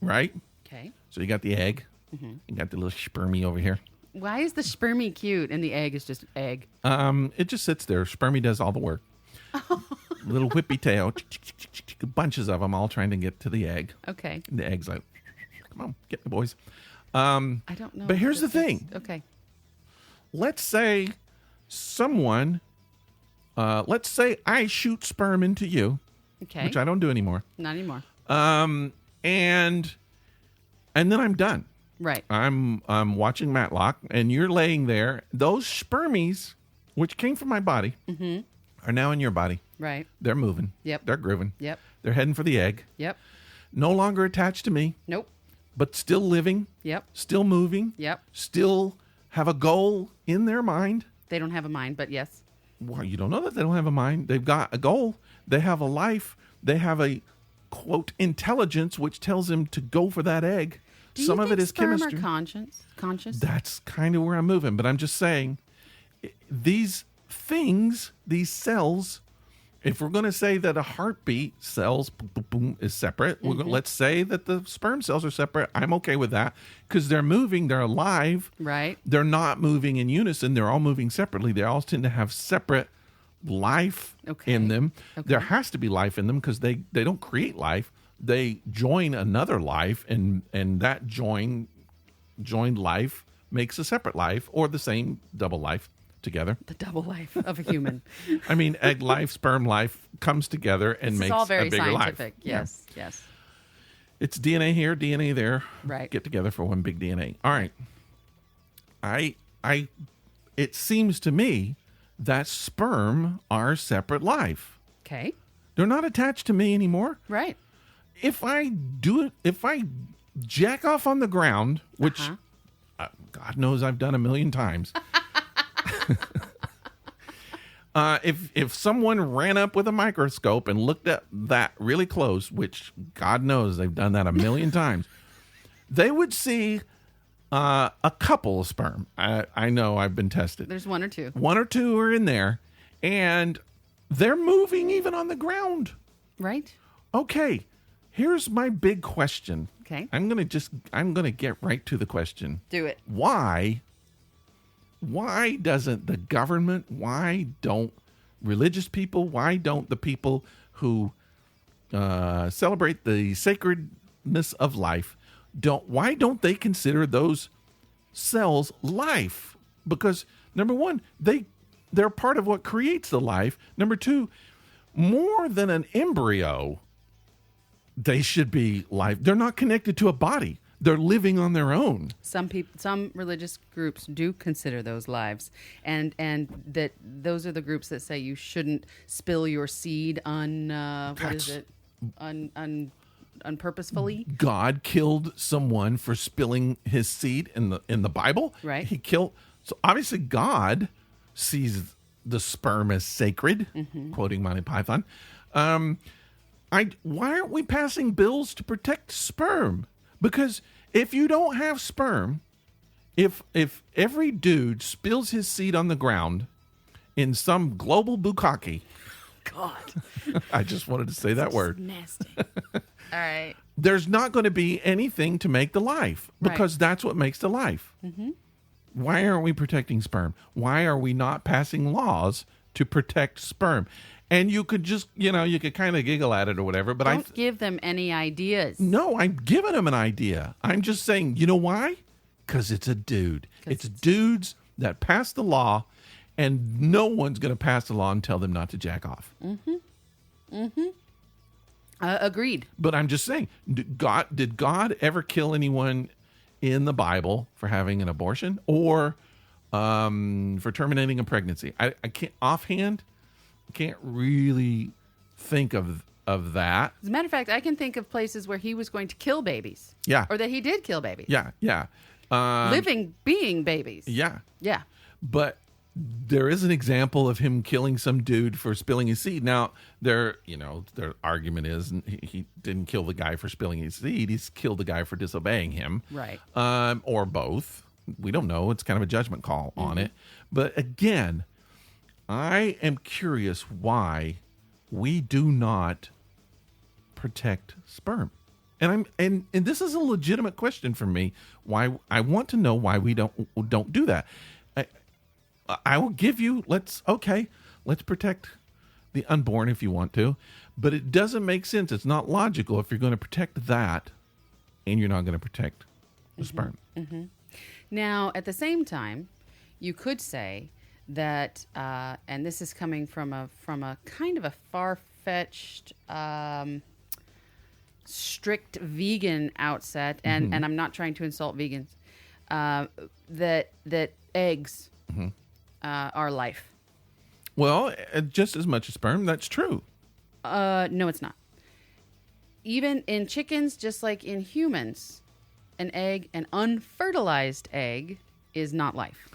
right? Okay. So you got the egg. You got the little spermie over here. Why is the spermie cute and the egg is just egg? It just sits there. Spermie does all the work. Little whippy tail, bunches of them, all trying to get to the egg. Okay. And the egg's like, come on, get the boys. I don't know. But here's the thing. Okay. Let's say let's say I shoot sperm into you, Okay. which I don't do anymore. Not anymore. And then I'm done. Right. I'm watching Matlock, and you're laying there. Those spermies, which came from my body, are now in your body. Right. They're moving. Yep. They're grooving. Yep. They're heading for the egg. Yep. No longer attached to me, Nope. but still living. Yep. Still moving. Yep. Still have a goal in their mind. They don't have a mind, but yes. Well, you don't know that they don't have a mind. They've got a goal. They have a life. They have a, quote, intelligence, which tells them to go for that egg. Do you Some think of it is sperm chemistry. Are conscious? That's kind of where I'm moving. But I'm just saying, these things, these cells, if we're going to say that a heartbeat cells boom, boom, boom, is separate, let's say that the sperm cells are separate. I'm okay with that because they're moving. They're alive. Right. They're not moving in unison. They're all moving separately. They all tend to have separate life in them. Okay. There has to be life in them because they don't create life. They join another life, and that joined life makes a separate life or the same double life together. The double life of a human. I mean, egg life, sperm life comes together and This makes is all very a bigger scientific. life. Yes. Yes. It's DNA here, DNA there. Right. Get together for one big DNA. All right. It seems to me that sperm are separate life. Okay. They're not attached to me anymore. Right. If I jack off on the ground, which God knows I've done a million times. If someone ran up with a microscope and looked at that really close, which God knows they've done that a million times, they would see a couple of sperm. I know I've been tested. There's one or two. One or two are in there, and they're moving even on the ground. Right. Okay, here's my big question. Okay. I'm gonna get right to the question. Do it. Why doesn't the government, why don't religious people, why don't the people who celebrate the sacredness of life, why don't they consider those cells life? Because number one, they're part of what creates the life. Number two, more than an embryo, they should be life. They're not connected to a body. They're living on their own. Some religious groups do consider those lives, and that those are the groups that say you shouldn't spill your seed unpurposefully. God killed someone for spilling his seed in the Bible. Right. So obviously God sees the sperm as sacred, quoting Monty Python. Why aren't we passing bills to protect sperm? Because if you don't have sperm, if every dude spills his seed on the ground in some global bukkake, God, I just wanted to say that word. Nasty. All right. There's not going to be anything to make the life because that's what makes the life. Why aren't we protecting sperm? Why are we not passing laws to protect sperm? And you could just, you could kind of giggle at it or whatever, but Don't give them any ideas. No, I'm giving them an idea. I'm just saying, you know why? Because it's a dude. It's dudes that pass the law, and no one's going to pass the law and tell them not to jack off. Agreed. But I'm just saying, did God ever kill anyone in the Bible for having an abortion or for terminating a pregnancy? I can't offhand. Can't really think of that. As a matter of fact, I can think of places where he was going to kill babies. Yeah. Or that he did kill babies. Yeah. Living being babies. Yeah. Yeah. But there is an example of him killing some dude for spilling his seed. Now, their argument is he didn't kill the guy for spilling his seed. He's killed the guy for disobeying him. Right. Or both. We don't know. It's kind of a judgment call on it. But again, I am curious why we do not protect sperm. And this is a legitimate question for me. Why I want to know why we don't do that. I will give you. Let's protect the unborn if you want to, but it doesn't make sense. It's not logical if you're going to protect that, and you're not going to protect the sperm. Mm-hmm. Now, at the same time, you could say that, and this is coming from a kind of a far-fetched, strict vegan outset, and I'm not trying to insult vegans, that eggs are life. Well, just as much as sperm, that's true. No, it's not. Even in chickens, just like in humans, an unfertilized egg, is not life.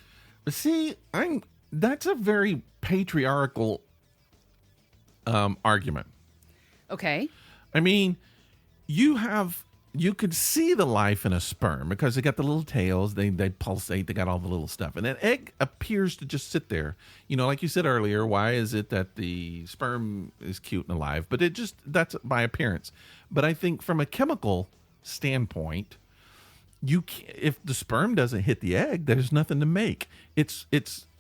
See, that's a very patriarchal argument. Okay. I mean, you could see the life in a sperm because they got the little tails, they pulsate, they got all the little stuff. And an egg appears to just sit there. Like you said earlier, why is it that the sperm is cute and alive? But that's by appearance. But I think from a chemical standpoint, if the sperm doesn't hit the egg, there's nothing to make.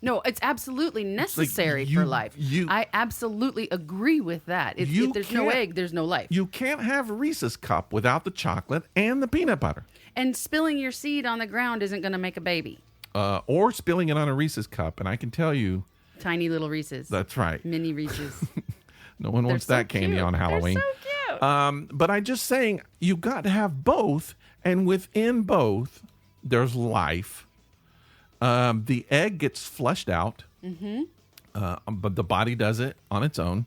No, it's absolutely necessary for life. I absolutely agree with that. If there's no egg, there's no life. You can't have a Reese's cup without the chocolate and the peanut butter. And spilling your seed on the ground isn't going to make a baby. Or spilling it on a Reese's cup, and I can tell you, tiny little Reese's. That's right. Mini Reese's. No one wants that candy on Halloween. They're so cute. But I'm just saying, you've got to have both, and within both, there's life. The egg gets flushed out, but the body does it on its own.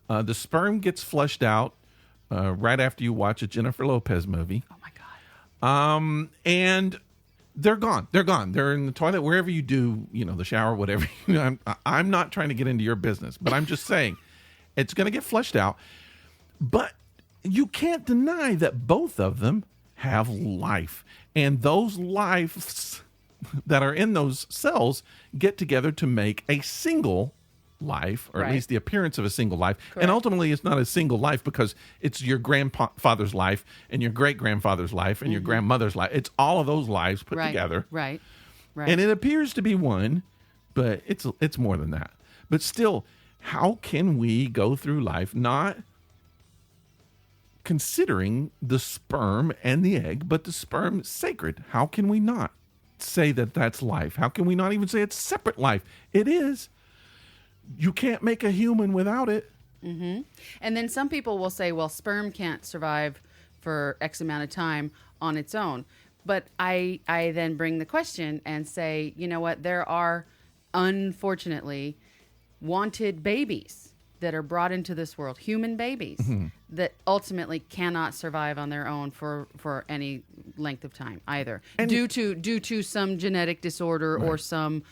The sperm gets flushed out right after you watch a Jennifer Lopez movie. Oh, my God. And they're gone. They're gone. They're in the toilet, wherever you do, the shower, whatever. I'm not trying to get into your business, but I'm just saying it's going to get flushed out. But you can't deny that both of them have life. And those lives that are in those cells get together to make a single life, or at least the appearance of a single life. Correct. And ultimately, it's not a single life because it's your grandfather's life and your great-grandfather's life and your grandmother's life. It's all of those lives put together. Right. And it appears to be one, but it's more than that. But still, how can we go through life not considering the sperm and the egg, but the sperm sacred? How can we not say that that's life? How can we not even say it's separate life? It is. You can't make a human without it. Mm-hmm. And then some people will say, well, sperm can't survive for X amount of time on its own. But I then bring the question and say, you know what? There are, unfortunately, wanted babies that are brought into this world, human babies, that ultimately cannot survive on their own for any length of time either, and due to some genetic disorder or some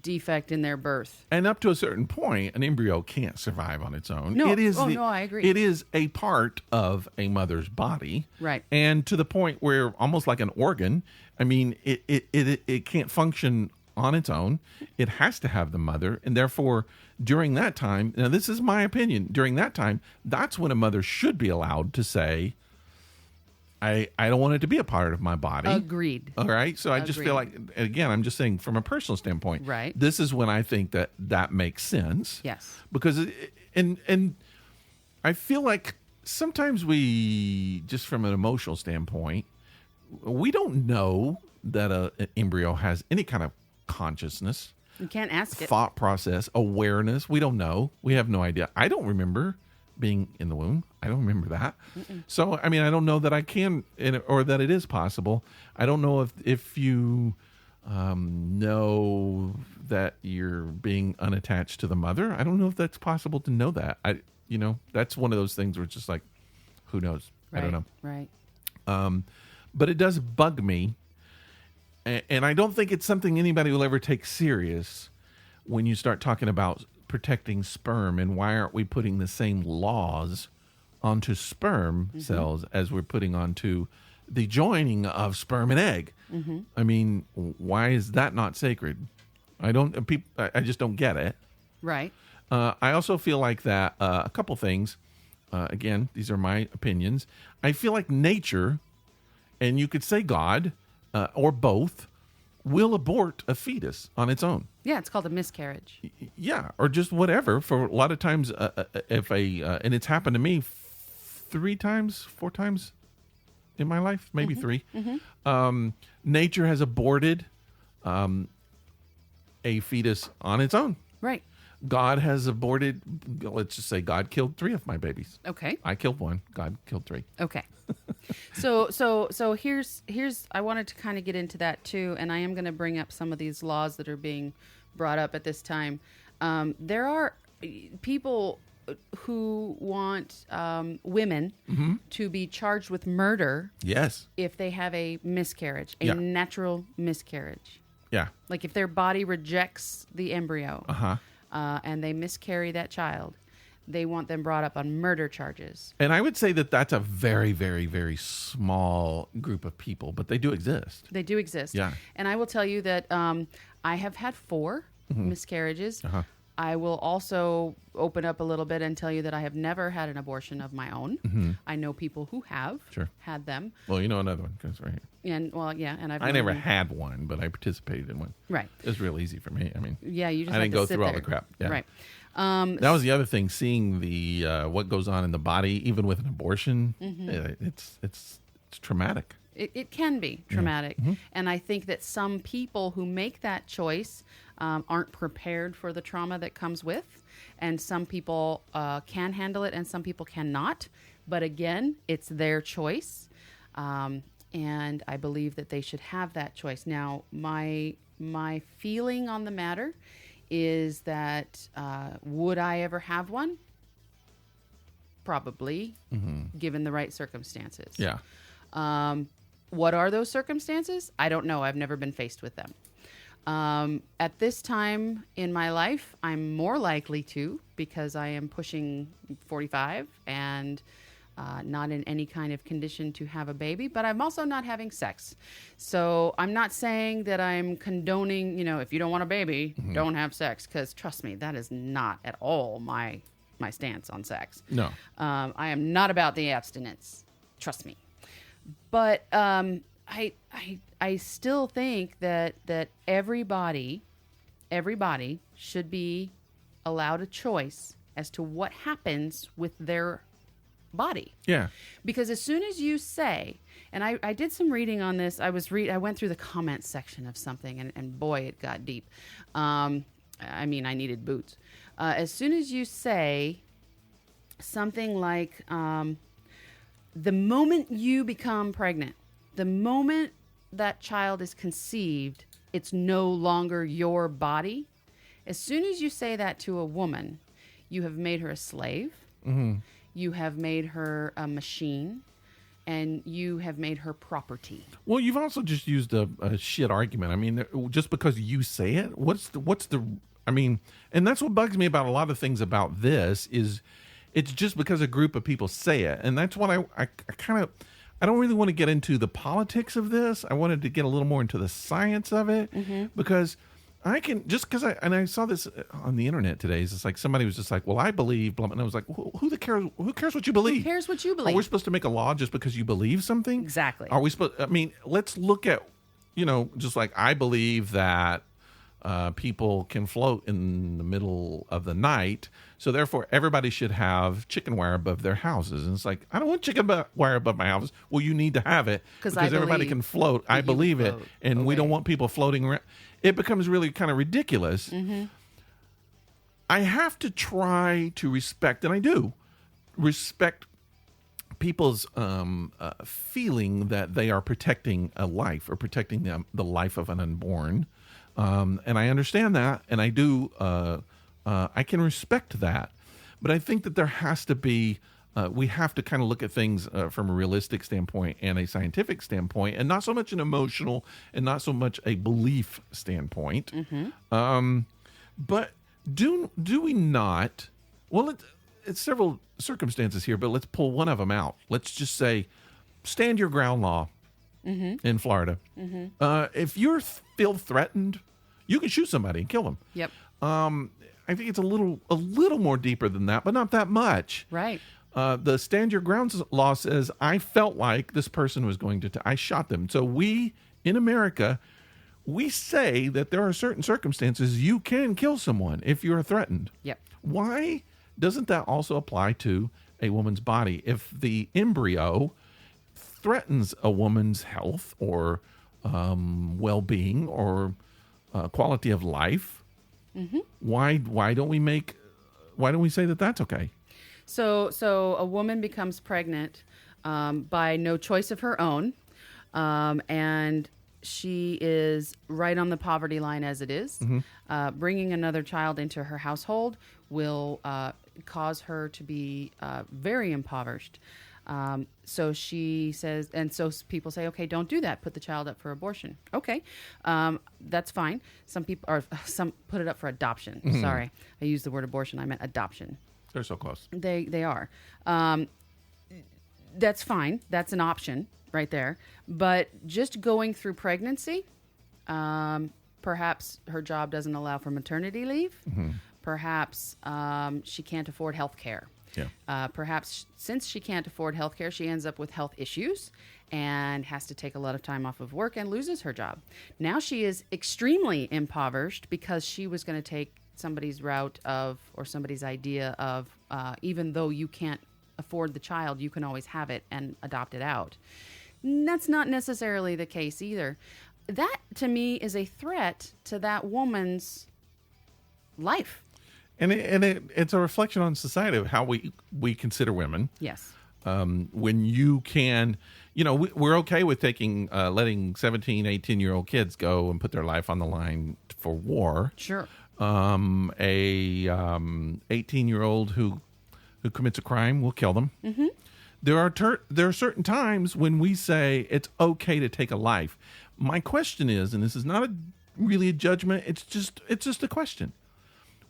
defect in their birth. And up to a certain point, an embryo can't survive on its own. No, no, I agree. It is a part of a mother's body, right? And to the point where almost like an organ. I mean, it can't function on its own. It has to have the mother, and therefore, during that time, now this is my opinion, during that time, that's when a mother should be allowed to say, I don't want it to be a part of my body. Agreed. All right? So I just feel like, again, I'm just saying from a personal standpoint, right? This is when I think that makes sense. Yes. Because, and I feel like sometimes we, just from an emotional standpoint, we don't know that an embryo has any kind of consciousness. You can't ask it. Thought process, awareness. We don't know. We have no idea. I don't remember being in the womb. I don't remember that. So, I mean, I don't know that I can, or that it is possible. I don't know if you know that you're being unattached to the mother. I don't know if that's possible to know that. That's one of those things where it's just like, who knows? Right, I don't know. Right. But it does bug me. And I don't think it's something anybody will ever take serious when you start talking about protecting sperm, and why aren't we putting the same laws onto sperm cells as we're putting onto the joining of sperm and egg? I mean, why is that not sacred? I just don't get it. Right. I also feel like that a couple things. again, these are my opinions. I feel like nature, and you could say God, or both, will abort a fetus on its own. Yeah, it's called a miscarriage. Yeah, or just whatever. For a lot of times, if and it's happened to me 4 times in my life, maybe 3. Nature has aborted a fetus on its own. Right. God has aborted, let's just say God killed 3 of my babies. Okay. I killed 1. God killed 3. Okay. So here's I wanted to kind of get into that too, and I am going to bring up some of these laws that are being brought up at this time. There are people who want women to be charged with murder. Yes. If they have a miscarriage, a Yeah. natural miscarriage. Yeah. Like if their body rejects the embryo and they miscarry that child, they want them brought up on murder charges. And I would say that that's a very, very, very small group of people, but they do exist. They do exist. Yeah. And I will tell you that I have had 4 miscarriages. I will also open up a little bit and tell you that I have never had an abortion of my own. I know people who have had them. Well, you know another one because right here. And well, yeah, and I never had one, but I participated in one. Right. It was real easy for me. I mean, yeah, you just I have didn't to go sit through all there. the crap. Yeah. Right. That was the other thing, seeing the what goes on in the body, even with an abortion. It's traumatic. It can be traumatic. And I think that some people who make that choice aren't prepared for the trauma that comes with. And some people can handle it and some people cannot. But again, it's their choice. And I believe that they should have that choice. Now, my feeling on the matter is that would I ever have one? Probably, given the right circumstances. Yeah. What are those circumstances? I don't know. I've never been faced with them. At this time in my life, I'm more likely to, because I am pushing 45 and not in any kind of condition to have a baby, but I'm also not having sex. So I'm not saying that I'm condoning, if you don't want a baby, don't have sex, because trust me, that is not at all my stance on sex. No. I am not about the abstinence. Trust me. But I still think that everybody should be allowed a choice as to what happens with their body. Yeah. Because as soon as you say, and I did some reading on this, I went through the comments section of something, and boy, it got deep. I needed boots. As soon as you say something like, the moment you become pregnant, the moment that child is conceived, it's no longer your body. As soon as you say that to a woman, you have made her a slave. You have made her a machine, and you have made her property. Well, you've also just used a shit argument. I mean, just because you say it, and that's what bugs me about a lot of things about this is it's just because a group of people say it. And that's what I don't really want to get into the politics of this. I wanted to get a little more into the science of it because I can, just because I saw this on the internet today. It's like somebody was just like, well, I believe, blah, and I was like, who cares what you believe? Who cares what you believe? Are we supposed to make a law just because you believe something? Exactly. Are we supposed, let's look at, just like I believe that people can float in the middle of the night. So therefore, everybody should have chicken wire above their houses. And it's like, I don't want chicken wire above my house. Well, you need to have it because everybody can float. I believe it. And we don't want people floating around. It becomes really kind of ridiculous. I have to try to respect, and I do, respect people's feeling that they are protecting a life or protecting the life of an unborn. And I understand that, and I do. I can respect that, but I think that there has to be. We have to kind of look at things from a realistic standpoint and a scientific standpoint, and not so much an emotional and not so much a belief standpoint. But do we not? Well, it's several circumstances here, but let's pull one of them out. Let's just say, stand your ground law in Florida. If you're feel threatened, you can shoot somebody and kill them. Yep. I think it's a little more deeper than that, but not that much. Right. The stand your grounds law says I felt like this person was going to. I shot them. So we in America, we say that there are certain circumstances you can kill someone if you're threatened. Yep. Why doesn't that also apply to a woman's body? If the embryo threatens a woman's health or well-being or quality of life, why don't we say that that's okay? So a woman becomes pregnant by no choice of her own, and she is right on the poverty line as it is. Bringing another child into her household will cause her to be very impoverished. So she says, and so people say, okay, don't do that. Put the child up for abortion. Okay, that's fine. Some put it up for adoption. Sorry, I used the word abortion. I meant adoption. They're so close. They are. That's fine. That's an option right there. But just going through pregnancy, perhaps her job doesn't allow for maternity leave. Perhaps she can't afford health care. Yeah. Perhaps since she can't afford health care, she ends up with health issues and has to take a lot of time off of work and loses her job. Now she is extremely impoverished because she was going to take somebody's route of, or somebody's idea of, even though you can't afford the child, you can always have it and adopt it out. And that's not necessarily the case either. That, to me, is a threat to that woman's life. And it's a reflection on society of how we consider women. Yes. When you can, we're okay with letting 17, 18-year-old kids go and put their life on the line for war. Sure. A 18-year-old who commits a crime, we'll kill them. There are certain times when we say it's okay to take a life. My question is, and this is not really a judgment, it's just a question.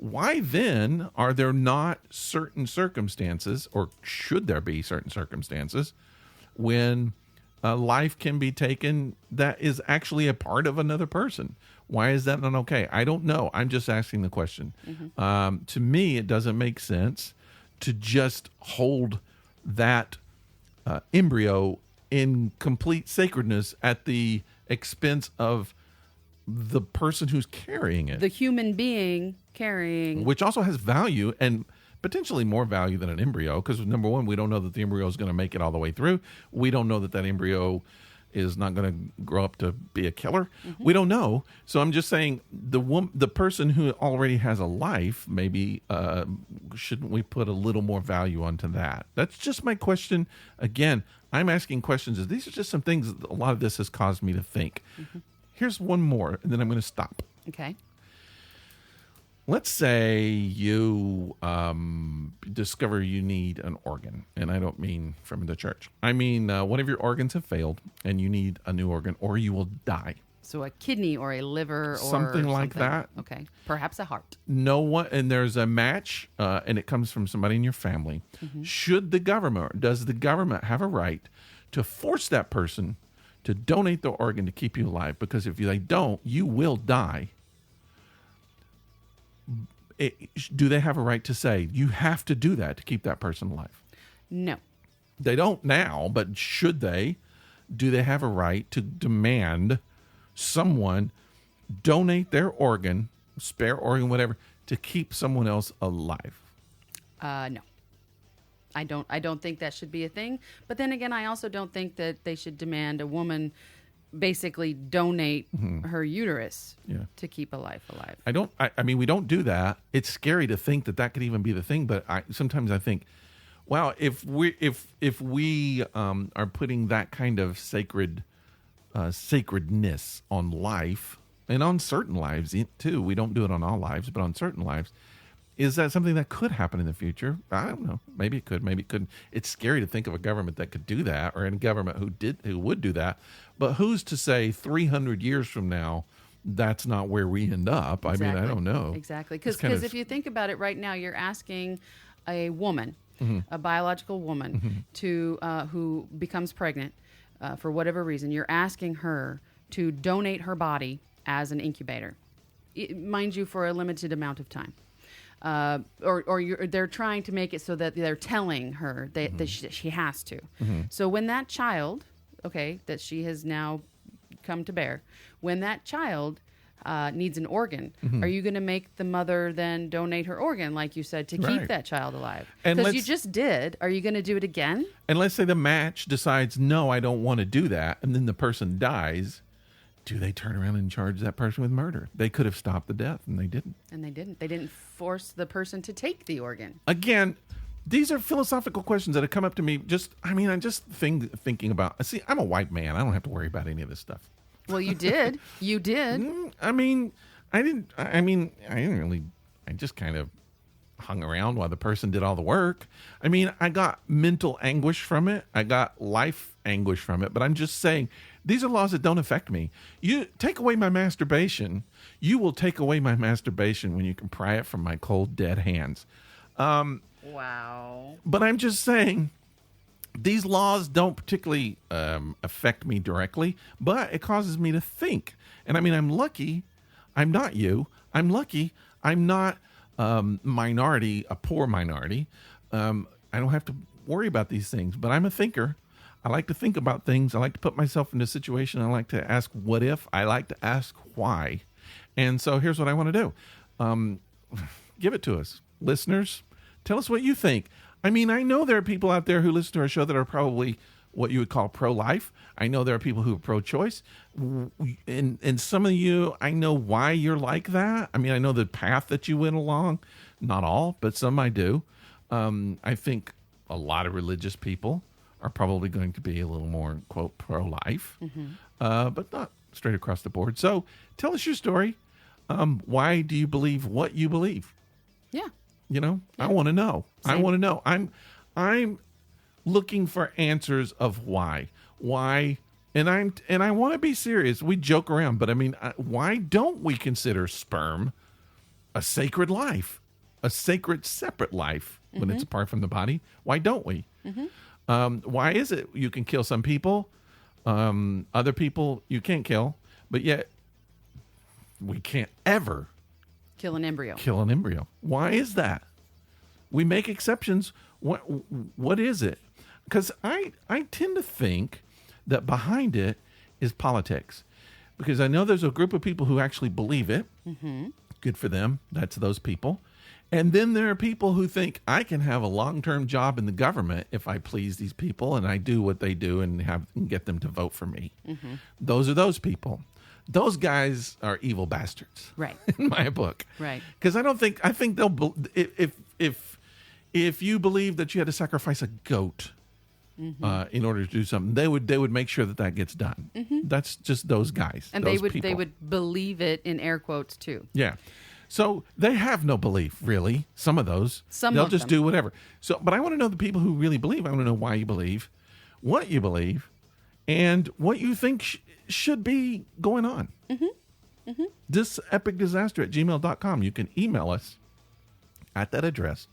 Why then are there not certain circumstances, or should there be certain circumstances, when a life can be taken that is actually a part of another person? Why is that not okay? I don't know. I'm just asking the question. To me, it doesn't make sense to just hold that embryo in complete sacredness at the expense of the person who's carrying it. The human being carrying. Which also has value, and potentially more value than an embryo, because number one, we don't know that the embryo is going to make it all the way through. We don't know that embryo is not going to grow up to be a killer. We don't know. So I'm just saying the person who already has a life, maybe shouldn't we put a little more value onto that? That's just my question. Again, I'm asking questions. These are just some things a lot of this has caused me to think. Here's one more, and then I'm going to stop. Okay. Let's say you discover you need an organ, and I don't mean from the church. I mean one of your organs have failed, and you need a new organ, or you will die. So a kidney or a liver or something like that. Okay. Perhaps a heart. No one, and there's a match, and it comes from somebody in your family. Does the government have a right to force that person to donate the organ to keep you alive? Because if they don't, you will die. Do they have a right to say, you have to do that to keep that person alive? No. They don't now, but should they? Do they have a right to demand someone donate their organ, spare organ, whatever, to keep someone else alive? No. I don't think that should be a thing. But then again, I also don't think that they should demand a woman basically donate her uterus to keep a life alive. I mean, we don't do that. It's scary to think that could even be the thing. But sometimes I think, wow, if we are putting that kind of sacredness on life, and on certain lives too, we don't do it on all lives, but on certain lives, is that something that could happen in the future? I don't know. Maybe it could. Maybe it couldn't. It's scary to think of a government that could do that, or a government who would do that. But who's to say 300 years from now that's not where we end up? Exactly. I mean, I don't know. Exactly. Because if you think about it right now, you're asking a woman, a biological woman, to who becomes pregnant for whatever reason. You're asking her to donate her body as an incubator, mind you, for a limited amount of time. they're trying to make it so that they're telling her that she has to. So when that child, that she has now come to bear, when that child needs an organ, are you going to make the mother then donate her organ, like you said, to keep that child alive? Because you just did. Are you going to do it again? And let's say the match decides, no, I don't want to do that, and then the person dies. Do they turn around and charge that person with murder? They could have stopped the death, and they didn't. They didn't force the person to take the organ. Again, these are philosophical questions that have come up to me. I'm just thinking about. See, I'm a white man. I don't have to worry about any of this stuff. Well, you did. You did. I didn't really. I just kind of hung around while the person did all the work. I got mental anguish from it. I got life anguish from it. But I'm just saying, these are laws that don't affect me. You take away my masturbation, you will take away my masturbation when you can pry it from my cold, dead hands. Wow. But I'm just saying, these laws don't particularly affect me directly, but it causes me to think. And I'm lucky I'm not you. I'm lucky I'm not minority, a poor minority. I don't have to worry about these things, but I'm a thinker. I like to think about things. I like to put myself into a situation. I like to ask what if. I like to ask why. And so here's what I want to do. Give it to us. Listeners, tell us what you think. I know there are people out there who listen to our show that are probably what you would call pro-life. I know there are people who are pro-choice. And some of you, I know why you're like that. I know the path that you went along. Not all, but some I do. I think a lot of religious people are probably going to be a little more, quote, pro-life, but not straight across the board. So tell us your story. Why do you believe what you believe? Yeah. I want to know. Same. I want to know. I'm looking for answers of why. And I want to be serious. We joke around, but why don't we consider sperm a sacred life, a sacred separate life when it's apart from the body? Why don't we? Why is it you can kill some people, other people you can't kill, but yet we can't ever kill an embryo? Why is that? We make exceptions. What is it? Because I tend to think that behind it is politics. Because I know there's a group of people who actually believe it. Good for them. That's those people. And then there are people who think I can have a long-term job in the government if I please these people and I do what they do and get them to vote for me. Those are those people. Those guys are evil bastards, right? In my book, right? Because I think they'll if you believe that you had to sacrifice a goat in order to do something, they would make sure that gets done. That's just those guys, and those they would believe it in air quotes too. Yeah. So they have no belief, really. Some of those, they'll just do whatever. So, but I want to know the people who really believe. I want to know why you believe, what you believe, and what you think should be going on. This epicdisaster@gmail.com. You can email us at that address.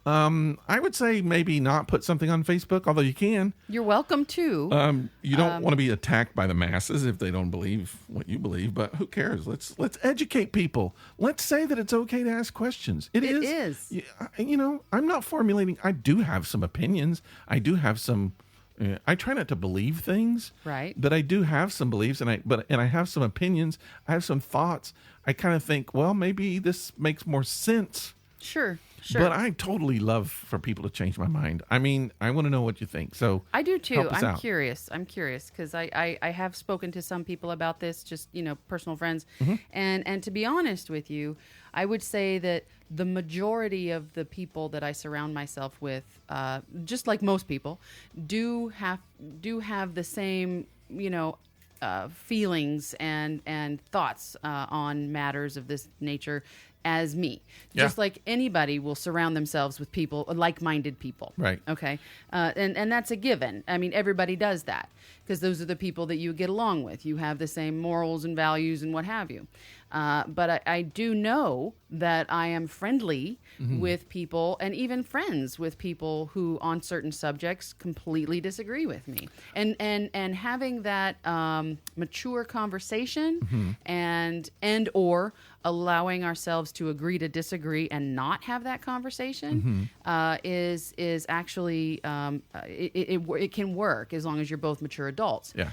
I would say maybe not put something on Facebook, although you can. You're welcome to. You don't want to be attacked by the masses if they don't believe what you believe, but who cares? Let's educate people. Let's say that it's okay to ask questions. It is. I'm not formulating. I do have some opinions. I do have some. I try not to believe things, right? But I do have some beliefs, and I have some opinions. I have some thoughts. I kind of think, well, maybe this makes more sense. Sure. But I totally love for people to change my mind. I want to know what you think. So I do too. I'm curious because I have spoken to some people about this, just personal friends, and to be honest with you, I would say that the majority of the people that I surround myself with, just like most people, do have the same feelings and thoughts on matters of this nature as me. Yeah. Just like anybody will surround themselves with people, like-minded people. Right. Okay. And that's a given. Everybody does that because those are the people that you get along with. You have the same morals and values and what have you. But I do know that I am friendly with people and even friends with people who on certain subjects completely disagree with me. And having that mature conversation and or allowing ourselves to agree to disagree and not have that conversation is actually it can work as long as you're both mature adults. Yeah.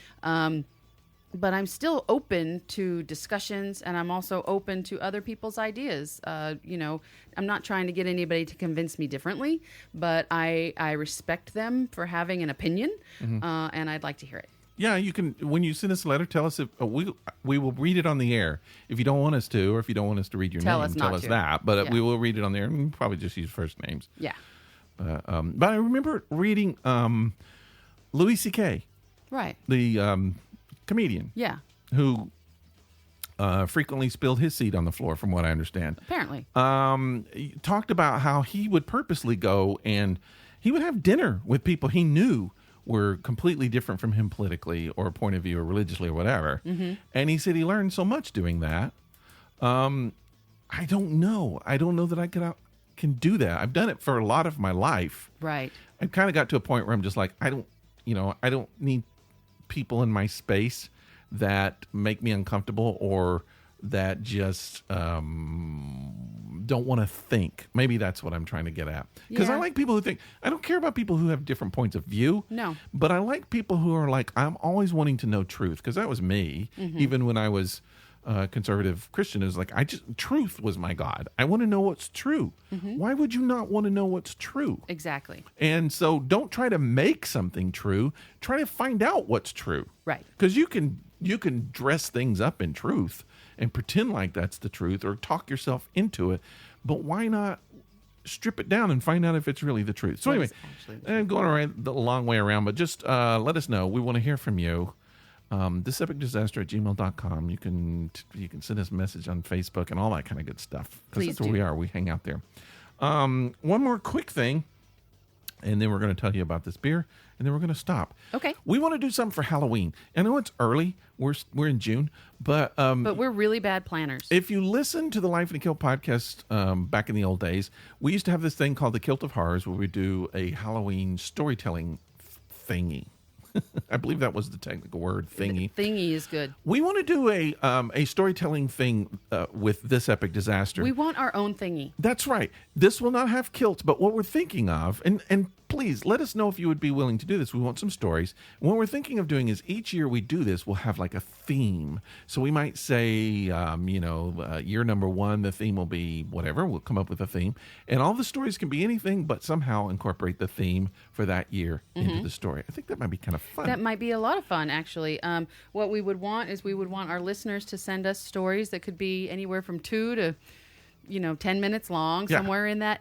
But I'm still open to discussions, and I'm also open to other people's ideas. I'm not trying to get anybody to convince me differently, but I respect them for having an opinion, and I'd like to hear it. Yeah, you can. When you send us a letter, tell us if we will read it on the air. If you don't want us to, or if you don't want us to read your name, tell us that. But we will read it on the air, and we'll probably just use first names. Yeah. But I remember reading Louis C.K. Right. The comedian. Yeah. Who frequently spilled his seed on the floor, from what I understand. Apparently. He talked about how he would purposely go and he would have dinner with people he knew were completely different from him politically or point of view or religiously or whatever. And he said he learned so much doing that. I don't know. I don't know that I can do that. I've done it for a lot of my life. Right. I kind of got to a point where I'm just like, I don't need people in my space that make me uncomfortable or that just don't want to think. Maybe that's what I'm trying to get at. Because I like people who think. I don't care about people who have different points of view. No. But I like people who are like, I'm always wanting to know truth. Because that was me. Even when I was conservative Christian, it was like, truth was my God. I want to know what's true. Why would you not want to know what's true? Exactly. And so don't try to make something true. Try to find out what's true. Right. Because you can dress things up in truth and pretend like that's the truth or talk yourself into it. But why not strip it down and find out if it's really the truth? So anyway, I'm going the long way around, but just let us know. We want to hear from you. thisepicdisaster@gmail.com. You can send us a message on Facebook and all that kind of good stuff. Because that's where we are. We hang out there. One more quick thing, and then we're going to tell you about this beer, and then we're going to stop. Okay. We want to do something for Halloween. I know it's early. We're in June, but we're really bad planners. If you listen to the Life in a Kilt podcast back in the old days, we used to have this thing called the Kilt of Horrors, where we do a Halloween storytelling thingy. I believe that was the technical word, thingy. Thingy is good. We want to do a storytelling thing with This Epic Disaster. We want our own thingy. That's right. This will not have kilts, but what we're thinking of, and please let us know if you would be willing to do this. We want some stories. What we're thinking of doing is each year we do this, we'll have like a theme. So we might say, year number 1, the theme will be whatever. We'll come up with a theme. And all the stories can be anything, but somehow incorporate the theme for that year into the story. I think that might be kind of fun. That might be a lot of fun, actually. What we would want is we would want our listeners to send us stories that could be anywhere from 2 to 10 minutes long, somewhere in that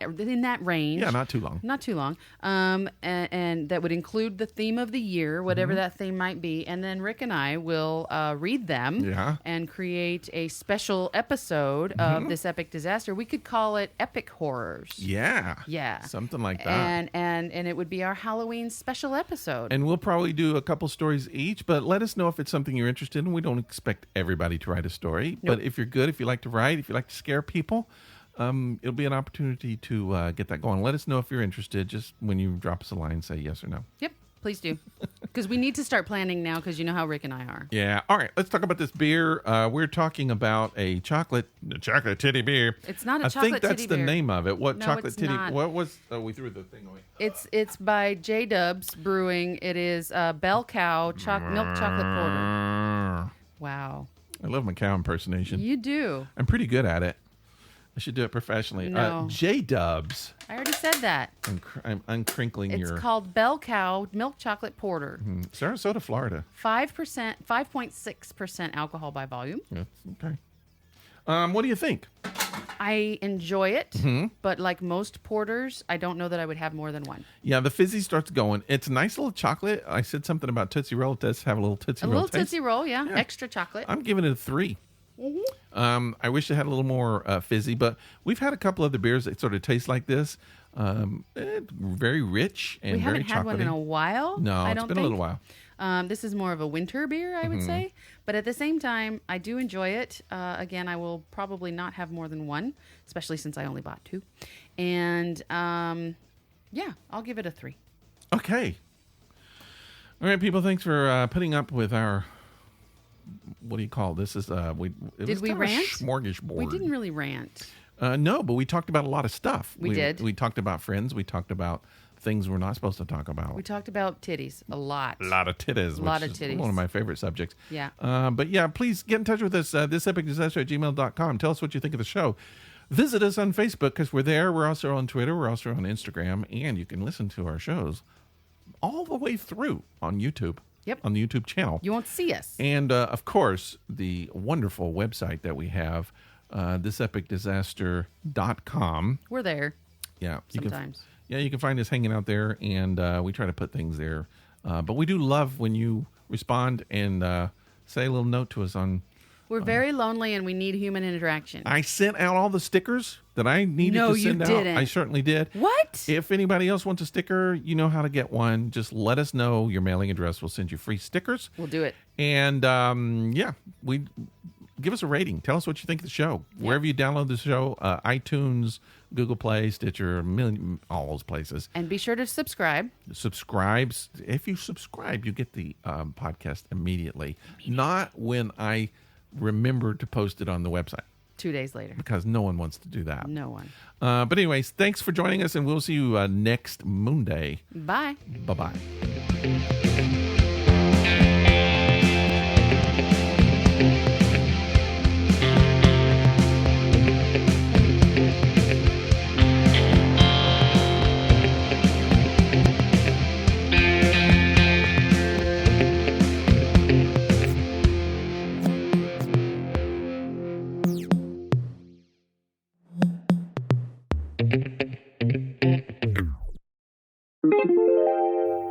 range. Yeah, not too long. Not too long. And that would include the theme of the year, whatever that theme might be. And then Rick and I will read them and create a special episode of This Epic Disaster. We could call it Epic Horrors. Yeah. Yeah. Something like that. And it would be our Halloween special episode. And we'll probably do a couple stories each, but let us know if it's something you're interested in. We don't expect everybody to write a story. Nope. But if you're good, if you like to write, if you like to scare people, it'll be an opportunity to get that going. Let us know if you're interested. Just when you drop us a line, say yes or no. Yep, please do. Because we need to start planning now, because you know how Rick and I are. Yeah. All right, let's talk about this beer. We're talking about a chocolate titty beer. It's not a chocolate titty beer. I think that's titty the beer. name of it. What No, chocolate it's titty? not. What was? Oh, we threw the thing away. It's by JDub's Brewing. It is Bell Cow milk chocolate porter. Wow. I love my cow impersonation. You do. I'm pretty good at it. I should do it professionally. No. JDub's. I already said that. I'm uncrinkling It's called Bell Cow milk chocolate porter. Sarasota, Florida. 5.6% alcohol by volume. Yeah, okay. What do you think? I enjoy it, but like most porters, I don't know that I would have more than one. Yeah, the fizzy starts going. It's a nice little chocolate. I said something about Tootsie Roll. It does have a little Tootsie Roll taste. Tootsie Roll, yeah. Extra chocolate. I'm giving it a 3. I wish it had a little more fizzy, but we've had a couple other beers that sort of taste like this. Very rich and very chocolatey. We haven't had one in a while. No, I it's don't been think. a little while. This is more of a winter beer, I would say. But at the same time, I do enjoy it. Again, I will probably not have more than one, especially since I only bought 2. And yeah, I'll give it a 3. Okay. All right, people. Thanks for putting up with our. What do you call this? Is Did we rant? Smorgasbord. We didn't really rant. No, but we talked about a lot of stuff. We did. We talked about friends. We talked about things we're not supposed to talk about. We talked about titties a lot. A lot of titties. One of my favorite subjects. Yeah. But yeah, please get in touch with us. thisepicdisaster@gmail.com. Tell us what you think of the show. Visit us on Facebook because we're there. We're also on Twitter. We're also on Instagram. And you can listen to our shows all the way through on YouTube. Yep. On the YouTube channel. You won't see us. And, of course, the wonderful website that we have, thisepicdisaster.com. We're there. Yeah. Sometimes. You can find us hanging out there, and we try to put things there. But we do love when you respond and say a little note to us on... We're very lonely, and we need human interaction. I sent out all the stickers that I needed to send out. No, you didn't. I certainly did. What? If anybody else wants a sticker, you know how to get one. Just let us know your mailing address. We'll send you free stickers. We'll do it. And, give us a rating. Tell us what you think of the show. Yeah. Wherever you download the show, iTunes, Google Play, Stitcher, all those places. And be sure to subscribe. If you subscribe, you get the podcast immediately. Not when I remember to post it on the website. 2 days later. Because no one wants to do that. No one. But anyways, thanks for joining us, and we'll see you next Monday. Bye. Bye-bye.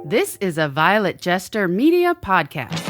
This is a Violet Jester Media podcast.